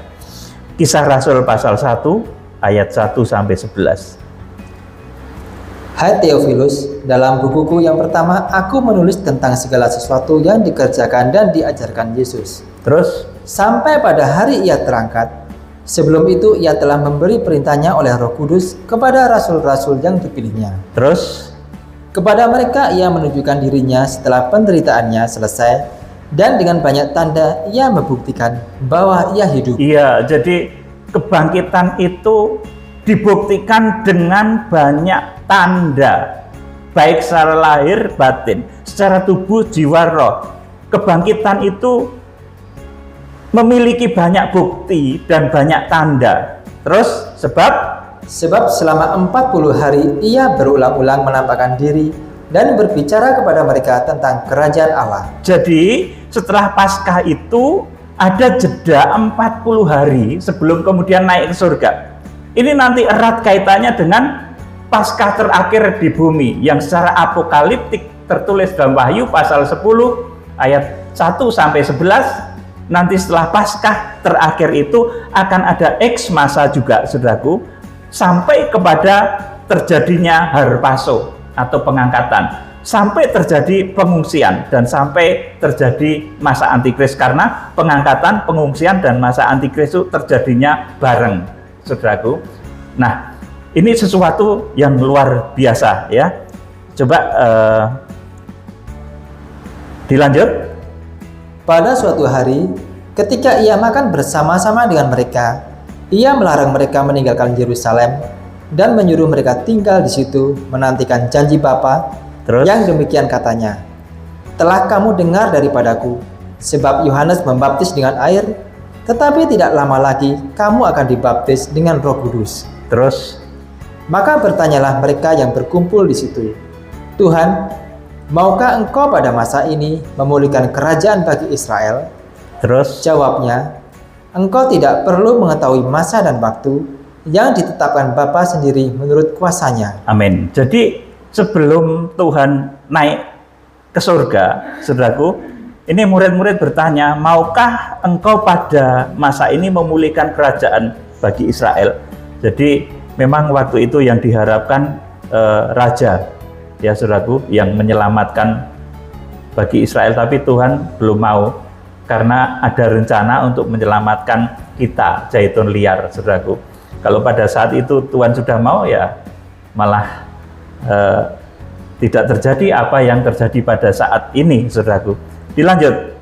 Kisah Rasul pasal 1 ayat 1 sampai 11. Hai Theophilus, dalam bukuku yang pertama aku menulis tentang segala sesuatu yang dikerjakan dan diajarkan Yesus. Terus Sampai pada hari ia terangkat. Sebelum itu ia telah memberi perintahnya oleh Roh Kudus kepada rasul-rasul yang dipilihnya. Terus Kepada mereka ia menunjukkan dirinya setelah penderitaannya selesai, dan dengan banyak tanda ia membuktikan bahwa ia hidup. iya, jadi kebangkitan itu dibuktikan dengan banyak tanda, baik secara lahir batin, secara tubuh, jiwa, roh. Kebangkitan itu memiliki banyak bukti dan banyak tanda. Terus Sebab selama 40 hari ia berulang-ulang menampakkan diri dan berbicara kepada mereka tentang kerajaan Allah. jadi setelah Paskah itu ada jeda 40 hari sebelum kemudian naik ke surga. Ini nanti erat kaitannya dengan Paskah terakhir di bumi yang secara apokaliptik tertulis dalam Wahyu pasal 10 ayat 1 sampai 11. Nanti setelah Paskah terakhir itu akan ada X masa juga saudaraku, sampai kepada terjadinya harpaso atau pengangkatan, sampai terjadi pengungsian, dan sampai terjadi masa antikris, karena pengangkatan, pengungsian, dan masa antikris itu terjadinya bareng saudaraku. Nah, ini sesuatu yang luar biasa ya. Coba dilanjut. Pada suatu hari, ketika ia makan bersama-sama dengan mereka, ia melarang mereka meninggalkan Yerusalem dan menyuruh mereka tinggal di situ menantikan janji Bapa. Terus? Yang demikian katanya, telah kamu dengar daripadaku, sebab Yohanes membaptis dengan air, tetapi tidak lama lagi kamu akan dibaptis dengan Roh Kudus. Terus Maka bertanyalah mereka yang berkumpul di situ, Tuhan, maukah engkau pada masa ini memulihkan kerajaan bagi Israel? terus Jawabnya, engkau tidak perlu mengetahui masa dan waktu yang ditetapkan Bapa sendiri menurut kuasanya. amin. Jadi sebelum Tuhan naik ke surga, saudaraku, ini murid-murid bertanya, maukah engkau pada masa ini memulihkan kerajaan bagi Israel? Jadi memang waktu itu yang diharapkan raja ya saudaraku, yang menyelamatkan bagi Israel, tapi Tuhan belum mau, karena ada rencana untuk menyelamatkan kita, Zaitun liar saudaraku. Kalau pada saat itu Tuhan sudah mau, ya malah tidak terjadi apa yang terjadi pada saat ini saudaraku. Dilanjut.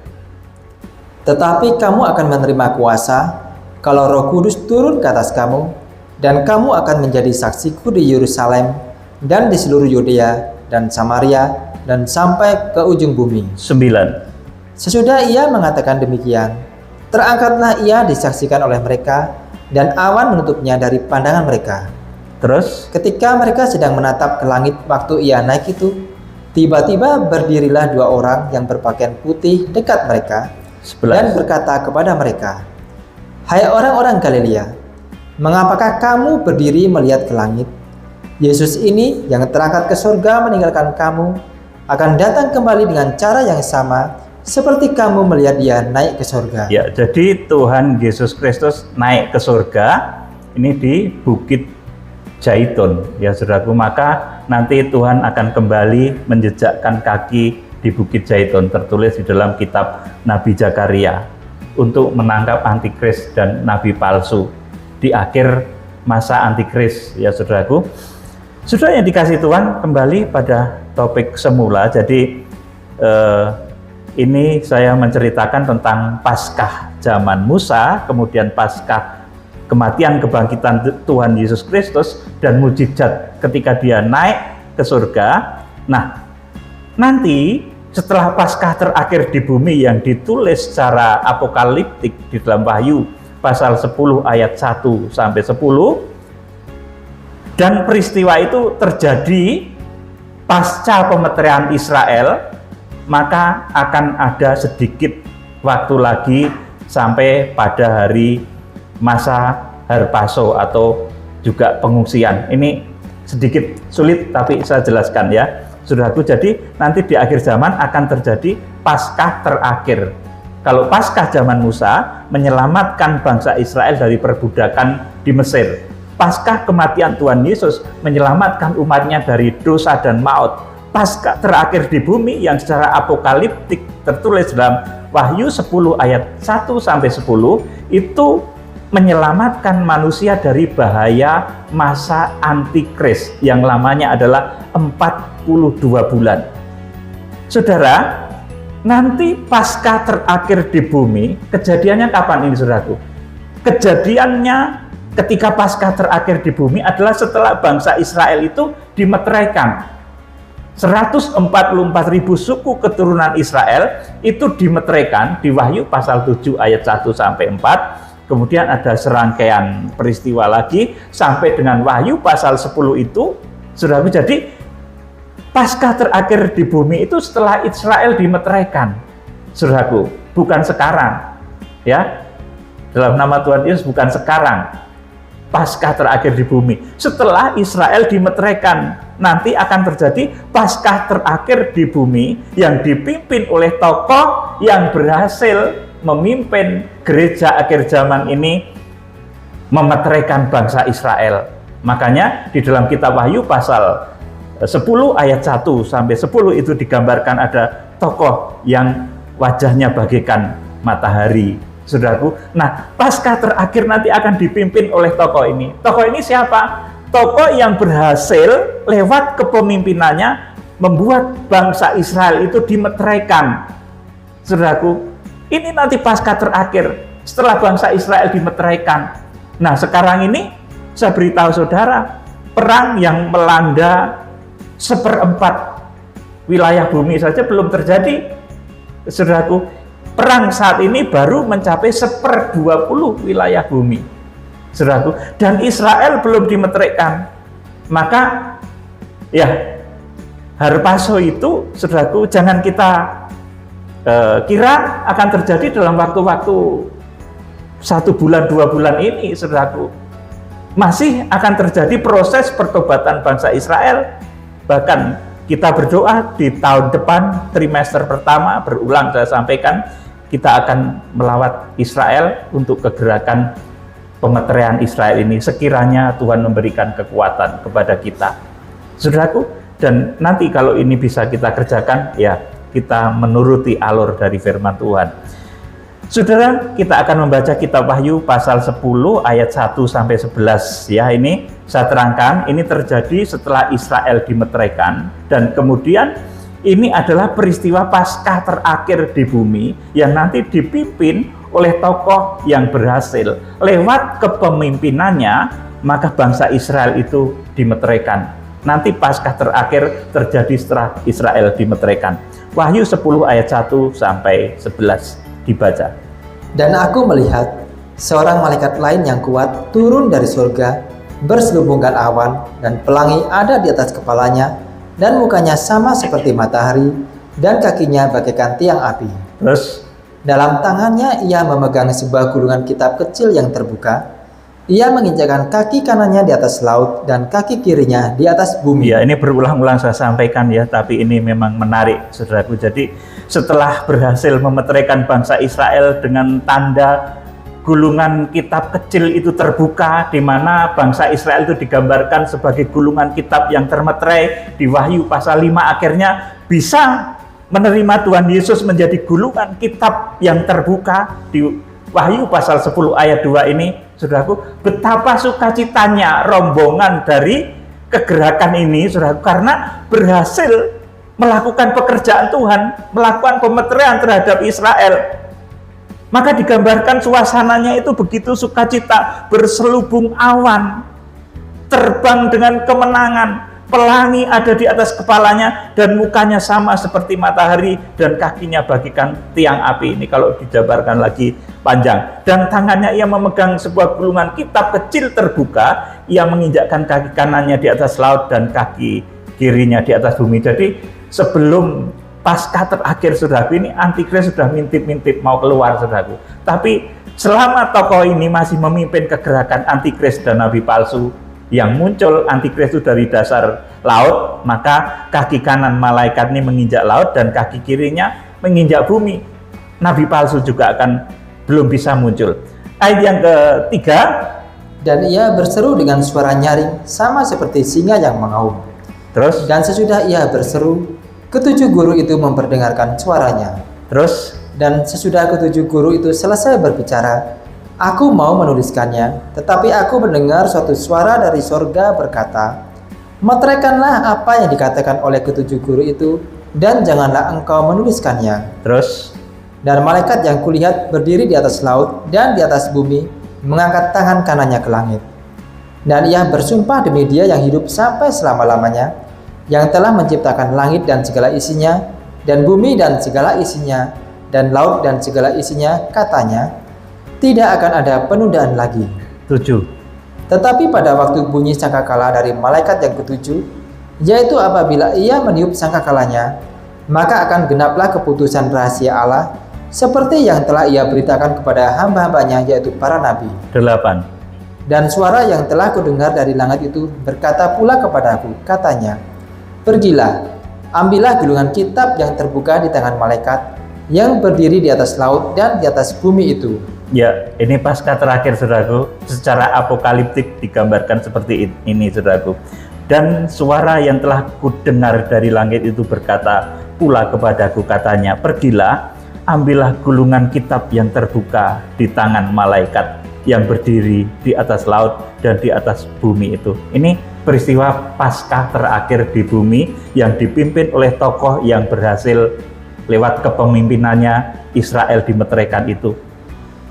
Tetapi kamu akan menerima kuasa kalau Roh Kudus turun ke atas kamu, dan kamu akan menjadi saksiku di Yerusalem dan di seluruh Yudea dan Samaria dan sampai ke ujung bumi. 9. Sesudah ia mengatakan demikian, terangkatlah ia disaksikan oleh mereka, dan awan menutupnya dari pandangan mereka. Terus Ketika mereka sedang menatap ke langit waktu ia naik itu, tiba-tiba berdirilah dua orang yang berpakaian putih dekat mereka, 11. dan berkata kepada mereka, Hai orang-orang Galilea, mengapakah kamu berdiri melihat ke langit? Yesus ini yang terangkat ke surga meninggalkan kamu akan datang kembali dengan cara yang sama seperti kamu melihat dia naik ke surga. Ya, jadi Tuhan Yesus Kristus naik ke surga ini di Bukit Zaitun, ya saudaraku. Maka nanti Tuhan akan kembali menjejakkan kaki di Bukit Zaitun, tertulis di dalam kitab Nabi Zakaria, untuk menangkap antikris dan nabi palsu di akhir masa antikris, ya saudaraku. Saudara yang dikasih Tuhan, kembali pada topik semula. Jadi ini saya menceritakan tentang Paskah zaman Musa, kemudian Paskah kematian kebangkitan Tuhan Yesus Kristus, dan mujizat ketika dia naik ke surga. Nah, nanti setelah Paskah terakhir di bumi yang ditulis secara apokaliptik di dalam Wahyu pasal 10 ayat 1 sampai 10, dan peristiwa itu terjadi pasca pemeterian Israel, maka akan ada sedikit waktu lagi sampai pada hari masa Harpaso atau juga pengungsian. Ini sedikit sulit tapi saya jelaskan ya, saudaraku. Jadi nanti di akhir zaman akan terjadi Paskah terakhir. Kalau Paskah zaman Musa menyelamatkan bangsa Israel dari perbudakan di Mesir, Paskah kematian Tuhan Yesus menyelamatkan umatnya dari dosa dan maut. Paskah terakhir di bumi yang secara apokaliptik tertulis dalam Wahyu 10 ayat 1 sampai 10 itu menyelamatkan manusia dari bahaya masa antikris yang lamanya adalah 42 bulan. Saudara, nanti Paskah terakhir di bumi, kejadiannya kapan ini saudaraku? Kejadiannya ketika Paskah terakhir di bumi adalah setelah bangsa Israel itu dimeteraikan. 144.000 suku keturunan Israel itu dimeteraikan di Wahyu pasal 7 ayat 1 sampai 4. Kemudian ada serangkaian peristiwa lagi sampai dengan Wahyu pasal 10 itu, saudaraku. Jadi Paskah terakhir di bumi itu setelah Israel dimeteraikan, saudaraku, bukan sekarang. Ya, dalam nama Tuhan Yesus, bukan sekarang. Paskah terakhir di bumi setelah Israel dimeteraikan, nanti akan terjadi Paskah terakhir di bumi yang dipimpin oleh tokoh yang berhasil memimpin gereja akhir zaman ini, memeteraikan bangsa Israel. Makanya di dalam kitab Wahyu pasal 10 ayat 1 sampai 10 itu digambarkan ada tokoh yang wajahnya bagaikan matahari, saudaraku. Nah, Paskah terakhir nanti akan dipimpin oleh tokoh ini. Tokoh ini siapa? Tokoh yang berhasil lewat kepemimpinannya membuat bangsa Israel itu dimeteraikan, saudaraku. Ini nanti Paskah terakhir setelah bangsa Israel dimeteraikan. Nah, sekarang ini saya beritahu saudara, perang yang melanda 1/4 wilayah bumi saja belum terjadi, saudaraku. Perang saat ini baru mencapai 1/20 wilayah bumi, saudaraku, dan Israel belum dimeteraikan. Maka ya, Harpaso itu, saudaraku, jangan kita kira akan terjadi dalam waktu-waktu 1 bulan 2 bulan ini, saudaraku. Masih akan terjadi proses pertobatan bangsa Israel. Bahkan kita berdoa di tahun depan, trimester pertama, berulang saya sampaikan, kita akan melawat Israel untuk kegerakan pemeteraian Israel ini. Sekiranya Tuhan memberikan kekuatan kepada kita, saudaraku. Dan nanti kalau ini bisa kita kerjakan, ya kita menuruti alur dari firman Tuhan. Saudara, kita akan membaca kitab Wahyu pasal 10 ayat 1 sampai 11 ya. Ini saya terangkan, ini terjadi setelah Israel dimeteraikan, dan kemudian ini adalah peristiwa Paskah terakhir di bumi yang nanti dipimpin oleh tokoh yang berhasil lewat kepemimpinannya, maka bangsa Israel itu dimeteraikan. Nanti Paskah terakhir terjadi setelah Israel dimeteraikan. Wahyu 10 ayat 1 sampai 11 dibaca. Dan aku melihat seorang malaikat lain yang kuat turun dari surga, berselubungkan awan, dan pelangi ada di atas kepalanya, dan mukanya sama seperti matahari, dan kakinya bagaikan tiang api. Terus dalam tangannya ia memegang sebuah gulungan kitab kecil yang terbuka. Ia menginjakkan kaki kanannya di atas laut dan kaki kirinya di atas bumi. Ya, ini berulang-ulang saya sampaikan ya, tapi ini memang menarik, saudaraku. Jadi setelah berhasil memeteraikan bangsa Israel dengan tanda gulungan kitab kecil itu terbuka, di mana bangsa Israel itu digambarkan sebagai gulungan kitab yang termeterai di Wahyu pasal 5, akhirnya bisa menerima Tuhan Yesus menjadi gulungan kitab yang terbuka di Wahyu pasal 10 ayat 2 ini, saudaraku, betapa sukacitanya rombongan dari kegerakan ini, saudaraku, karena berhasil melakukan pekerjaan Tuhan, melakukan pemeteraian terhadap Israel. Maka digambarkan suasananya itu begitu sukacita, berselubung awan, terbang dengan kemenangan, pelangi ada di atas kepalanya, dan mukanya sama seperti matahari, dan kakinya bagikan tiang api. Ini kalau dijabarkan lagi panjang. Dan tangannya ia memegang sebuah gulungan kitab kecil terbuka, ia menginjakkan kaki kanannya di atas laut dan kaki kirinya di atas bumi. Jadi sebelum Paskah terakhir, saudaraku, ini Antikris sudah mintip-mintip mau keluar, saudaraku. Tapi selama tokoh ini masih memimpin kegerakan Antikris dan nabi palsu yang muncul, Antikris itu dari dasar laut, maka kaki kanan malaikat ini menginjak laut dan kaki kirinya menginjak bumi. Nabi palsu juga akan belum bisa muncul. Ayat yang ketiga, dan ia berseru dengan suara nyaring sama seperti singa yang mengaum. Terus? Dan sesudah ia berseru, ketujuh guru itu memperdengarkan suaranya. Terus? Dan sesudah ketujuh guru itu selesai berbicara, aku mau menuliskannya, tetapi aku mendengar suatu suara dari sorga berkata, meteraikanlah apa yang dikatakan oleh ketujuh guru itu, dan janganlah engkau menuliskannya. Terus? Dan malaikat yang kulihat berdiri di atas laut dan di atas bumi, mengangkat tangan kanannya ke langit. Dan ia bersumpah demi Dia yang hidup sampai selama-lamanya, yang telah menciptakan langit dan segala isinya, dan bumi dan segala isinya, dan laut dan segala isinya, katanya, tidak akan ada penundaan lagi. 7. Tetapi pada waktu bunyi sangkakala dari malaikat yang ketujuh, yaitu apabila ia meniup sangkakalanya, maka akan genaplah keputusan rahasia Allah, seperti yang telah ia beritakan kepada hamba-hambanya, yaitu para nabi. 8. Dan suara yang telah kudengar dari langit itu berkata pula kepadaku, katanya, pergilah, ambillah gulungan kitab yang terbuka di tangan malaikat yang berdiri di atas laut dan di atas bumi itu. Ya, ini Paskah terakhir, saudaraku, secara apokaliptik digambarkan seperti ini, saudaraku. Dan suara yang telah kudengar dari langit itu berkata pula kepadaku, katanya, pergilah, ambillah gulungan kitab yang terbuka di tangan malaikat yang berdiri di atas laut dan di atas bumi itu. Ini peristiwa Paskah terakhir di bumi yang dipimpin oleh tokoh yang berhasil lewat kepemimpinannya Israel dimeteraikan itu.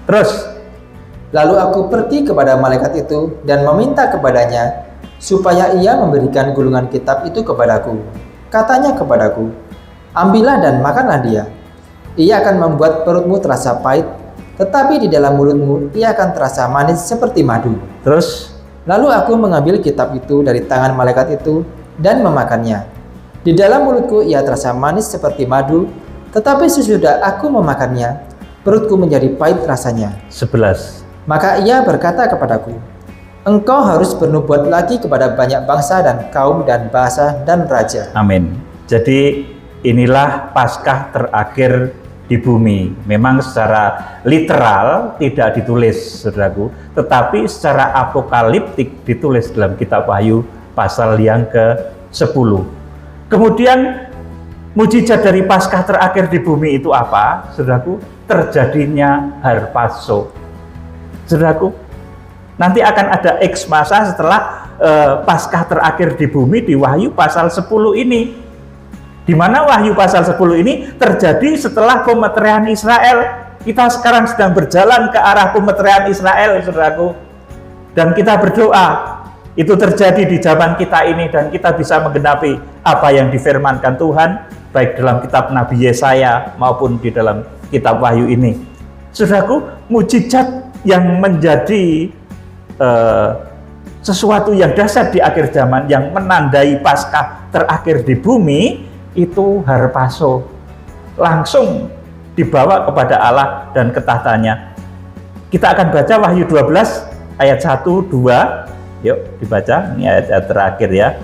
Terus, lalu aku pergi kepada malaikat itu dan meminta kepadanya supaya ia memberikan gulungan kitab itu kepadaku. Katanya kepadaku, ambillah dan makanlah dia. Ia akan membuat perutmu terasa pahit, tetapi di dalam mulutmu ia akan terasa manis seperti madu. Terus, lalu aku mengambil kitab itu dari tangan malaikat itu dan memakannya. Di dalam mulutku ia terasa manis seperti madu, tetapi sesudah aku memakannya, perutku menjadi pahit rasanya. 11. Maka ia berkata kepadaku, engkau harus bernubuat lagi kepada banyak bangsa dan kaum dan bahasa dan raja. Amin. Jadi inilah Paskah terakhir di bumi. Memang secara literal tidak ditulis, saudaraku, tetapi secara apokaliptik ditulis dalam kitab Wahyu pasal yang ke-10. Kemudian mujizat dari Paskah terakhir di bumi itu apa, saudaraku? Terjadinya harpazo. Saudaraku, nanti akan ada X masa setelah Paskah terakhir di bumi di Wahyu pasal 10 ini. Di mana Wahyu pasal 10 ini terjadi setelah pemeteraian Israel. Kita sekarang sedang berjalan ke arah pemeteraian Israel, saudaraku. Dan kita berdoa, itu terjadi di zaman kita ini dan kita bisa menggenapi apa yang difirmankan Tuhan, baik dalam kitab Nabi Yesaya maupun di dalam kitab Wahyu ini. Saudaraku, mujizat yang menjadi sesuatu yang dahsyat di akhir zaman, yang menandai Paskah terakhir di bumi, itu harpazo, langsung dibawa kepada Allah dan ketahtanya. Kita akan baca Wahyu 12 ayat 1, 2. Yuk dibaca, ini ayat terakhir ya.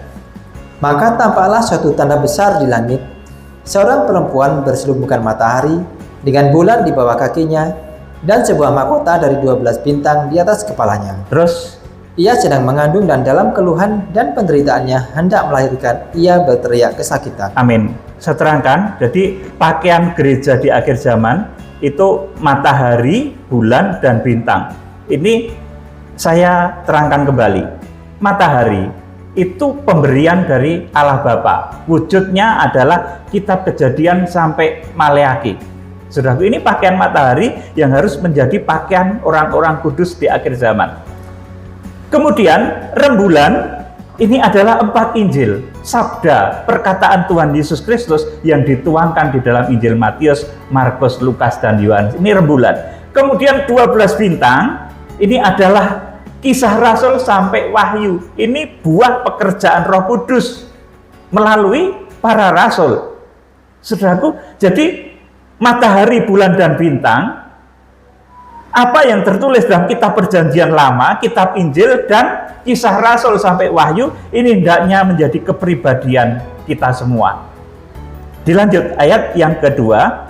Maka tampaklah suatu tanda besar di langit, seorang perempuan berselubungkan matahari dengan bulan di bawah kakinya dan sebuah mahkota dari 12 bintang di atas kepalanya. Terus Ia sedang mengandung dan dalam keluhan dan penderitaannya hendak melahirkan, ia berteriak kesakitan. amin. Saya terangkan, jadi pakaian gereja di akhir zaman itu matahari, bulan, dan bintang. Ini saya terangkan kembali. Matahari itu pemberian dari Allah Bapa. Wujudnya adalah kitab Kejadian sampai Maleaki. Saudaraku, ini pakaian matahari yang harus menjadi pakaian orang-orang kudus di akhir zaman. Kemudian rembulan ini adalah 4 Injil, sabda perkataan Tuhan Yesus Kristus yang dituangkan di dalam Injil Matius, Markus, Lukas, dan Yohanes. Ini rembulan. Kemudian 12 bintang ini adalah Kisah Rasul sampai Wahyu. Ini buah pekerjaan Roh Kudus melalui para rasul. Saudaraku, jadi matahari, bulan, dan bintang, apa yang tertulis dalam kitab Perjanjian Lama, kitab Injil, dan Kisah Rasul sampai Wahyu, ini hendaknya menjadi kepribadian kita semua. Dilanjut ayat yang kedua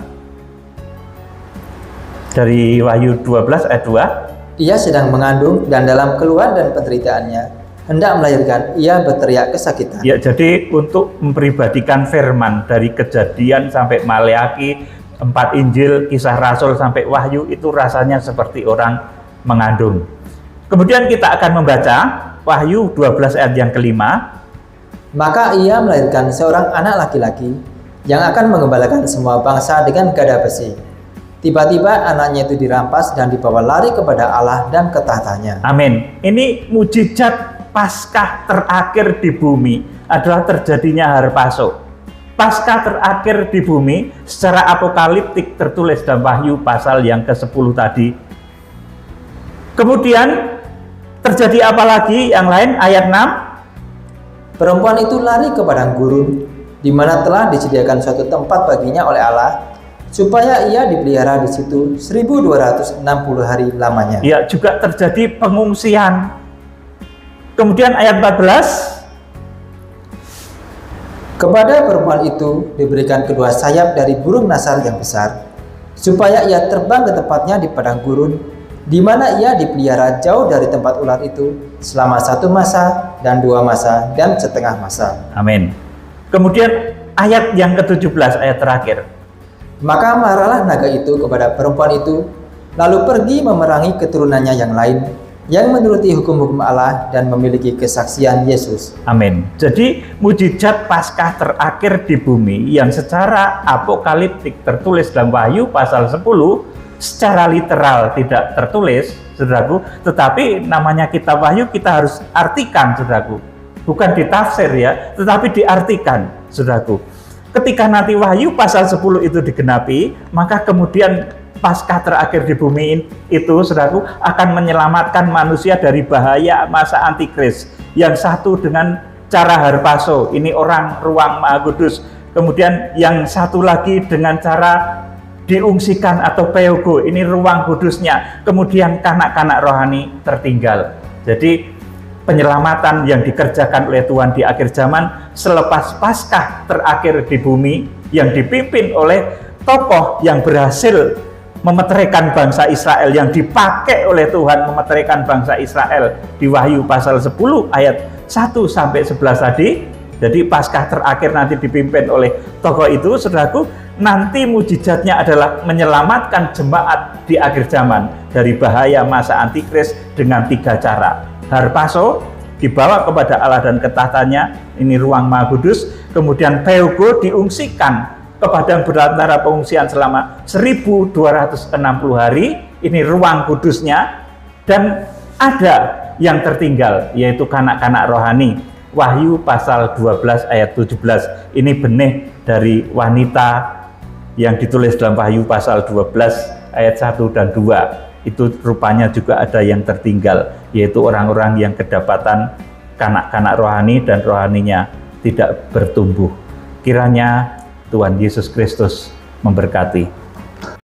dari Wahyu 12 ayat 2. Ia sedang mengandung dan dalam keluhan dan penderitaannya hendak melahirkan, ia berteriak kesakitan. Ya, jadi untuk mempribadikan firman dari Kejadian sampai Maleaki, 4 Injil, Kisah Rasul sampai Wahyu, itu rasanya seperti orang mengandung. Kemudian kita akan membaca Wahyu 12 ayat yang kelima. Maka ia melahirkan seorang anak laki-laki yang akan mengembalakan semua bangsa dengan gada besi. Tiba-tiba anaknya itu dirampas dan dibawa lari kepada Allah dan ke tahtanya. Amin. Ini mujizat Paskah terakhir di bumi adalah terjadinya harpazo. Paskah terakhir di bumi secara apokaliptik tertulis dalam Wahyu pasal yang ke-10 tadi. Kemudian terjadi apa lagi yang lain? Ayat 6. Perempuan itu lari ke padang gurun, di mana telah disediakan suatu tempat baginya oleh Allah, supaya ia dipelihara di situ 1260 hari lamanya. Ya, juga terjadi pengungsian. Kemudian ayat 14. Kepada perempuan itu diberikan kedua sayap dari burung nasar yang besar, supaya ia terbang ke tempatnya di padang gurun, di mana ia dipelihara jauh dari tempat ular itu selama 1 masa dan 2 masa dan setengah masa. Amin. Kemudian ayat yang ke-17, ayat terakhir. Maka marahlah naga itu kepada perempuan itu, lalu pergi memerangi keturunannya yang lain, yang menuruti hukum-hukum Allah dan memiliki kesaksian Yesus. Amin. Jadi mujizat Paskah terakhir di bumi yang secara apokaliptik tertulis dalam Wahyu pasal 10 secara literal tidak tertulis, saudaraku, tetapi namanya kitab Wahyu kita harus artikan, saudaraku. Bukan ditafsir ya, tetapi diartikan, saudaraku. Ketika nanti Wahyu pasal 10 itu digenapi, maka kemudian Paskah terakhir di bumi itu, saudaraku, akan menyelamatkan manusia dari bahaya masa antikris. Yang satu dengan cara harpazo, ini orang ruang Maha Kudus. Kemudian yang satu lagi dengan cara diungsikan atau peogo, ini ruang kudusnya. Kemudian kanak-kanak rohani tertinggal. Jadi penyelamatan yang dikerjakan oleh Tuhan di akhir zaman selepas Paskah terakhir di bumi yang dipimpin oleh tokoh yang berhasil memeteraikan bangsa Israel, yang dipakai oleh Tuhan memeteraikan bangsa Israel di Wahyu pasal 10 ayat 1 sampai 11 tadi. Jadi Paskah terakhir nanti dipimpin oleh tokoh itu, saudaraku. Nanti mujizatnya adalah menyelamatkan jemaat di akhir zaman dari bahaya masa antikris dengan 3 cara. Harpazo dibawa kepada Allah dan ke tahtanya, ini ruang Maha Kudus. Kemudian peogo diungsikan ke padang belantara pengungsian selama 1260 hari, ini ruang kudusnya. Dan ada yang tertinggal, yaitu kanak-kanak rohani. Wahyu pasal 12 ayat 17, ini benih dari wanita yang ditulis dalam Wahyu pasal 12 ayat 1 dan 2. Itu rupanya juga ada yang tertinggal, yaitu orang-orang yang kedapatan kanak-kanak rohani dan rohaninya tidak bertumbuh. Kiranya Tuhan Yesus Kristus memberkati.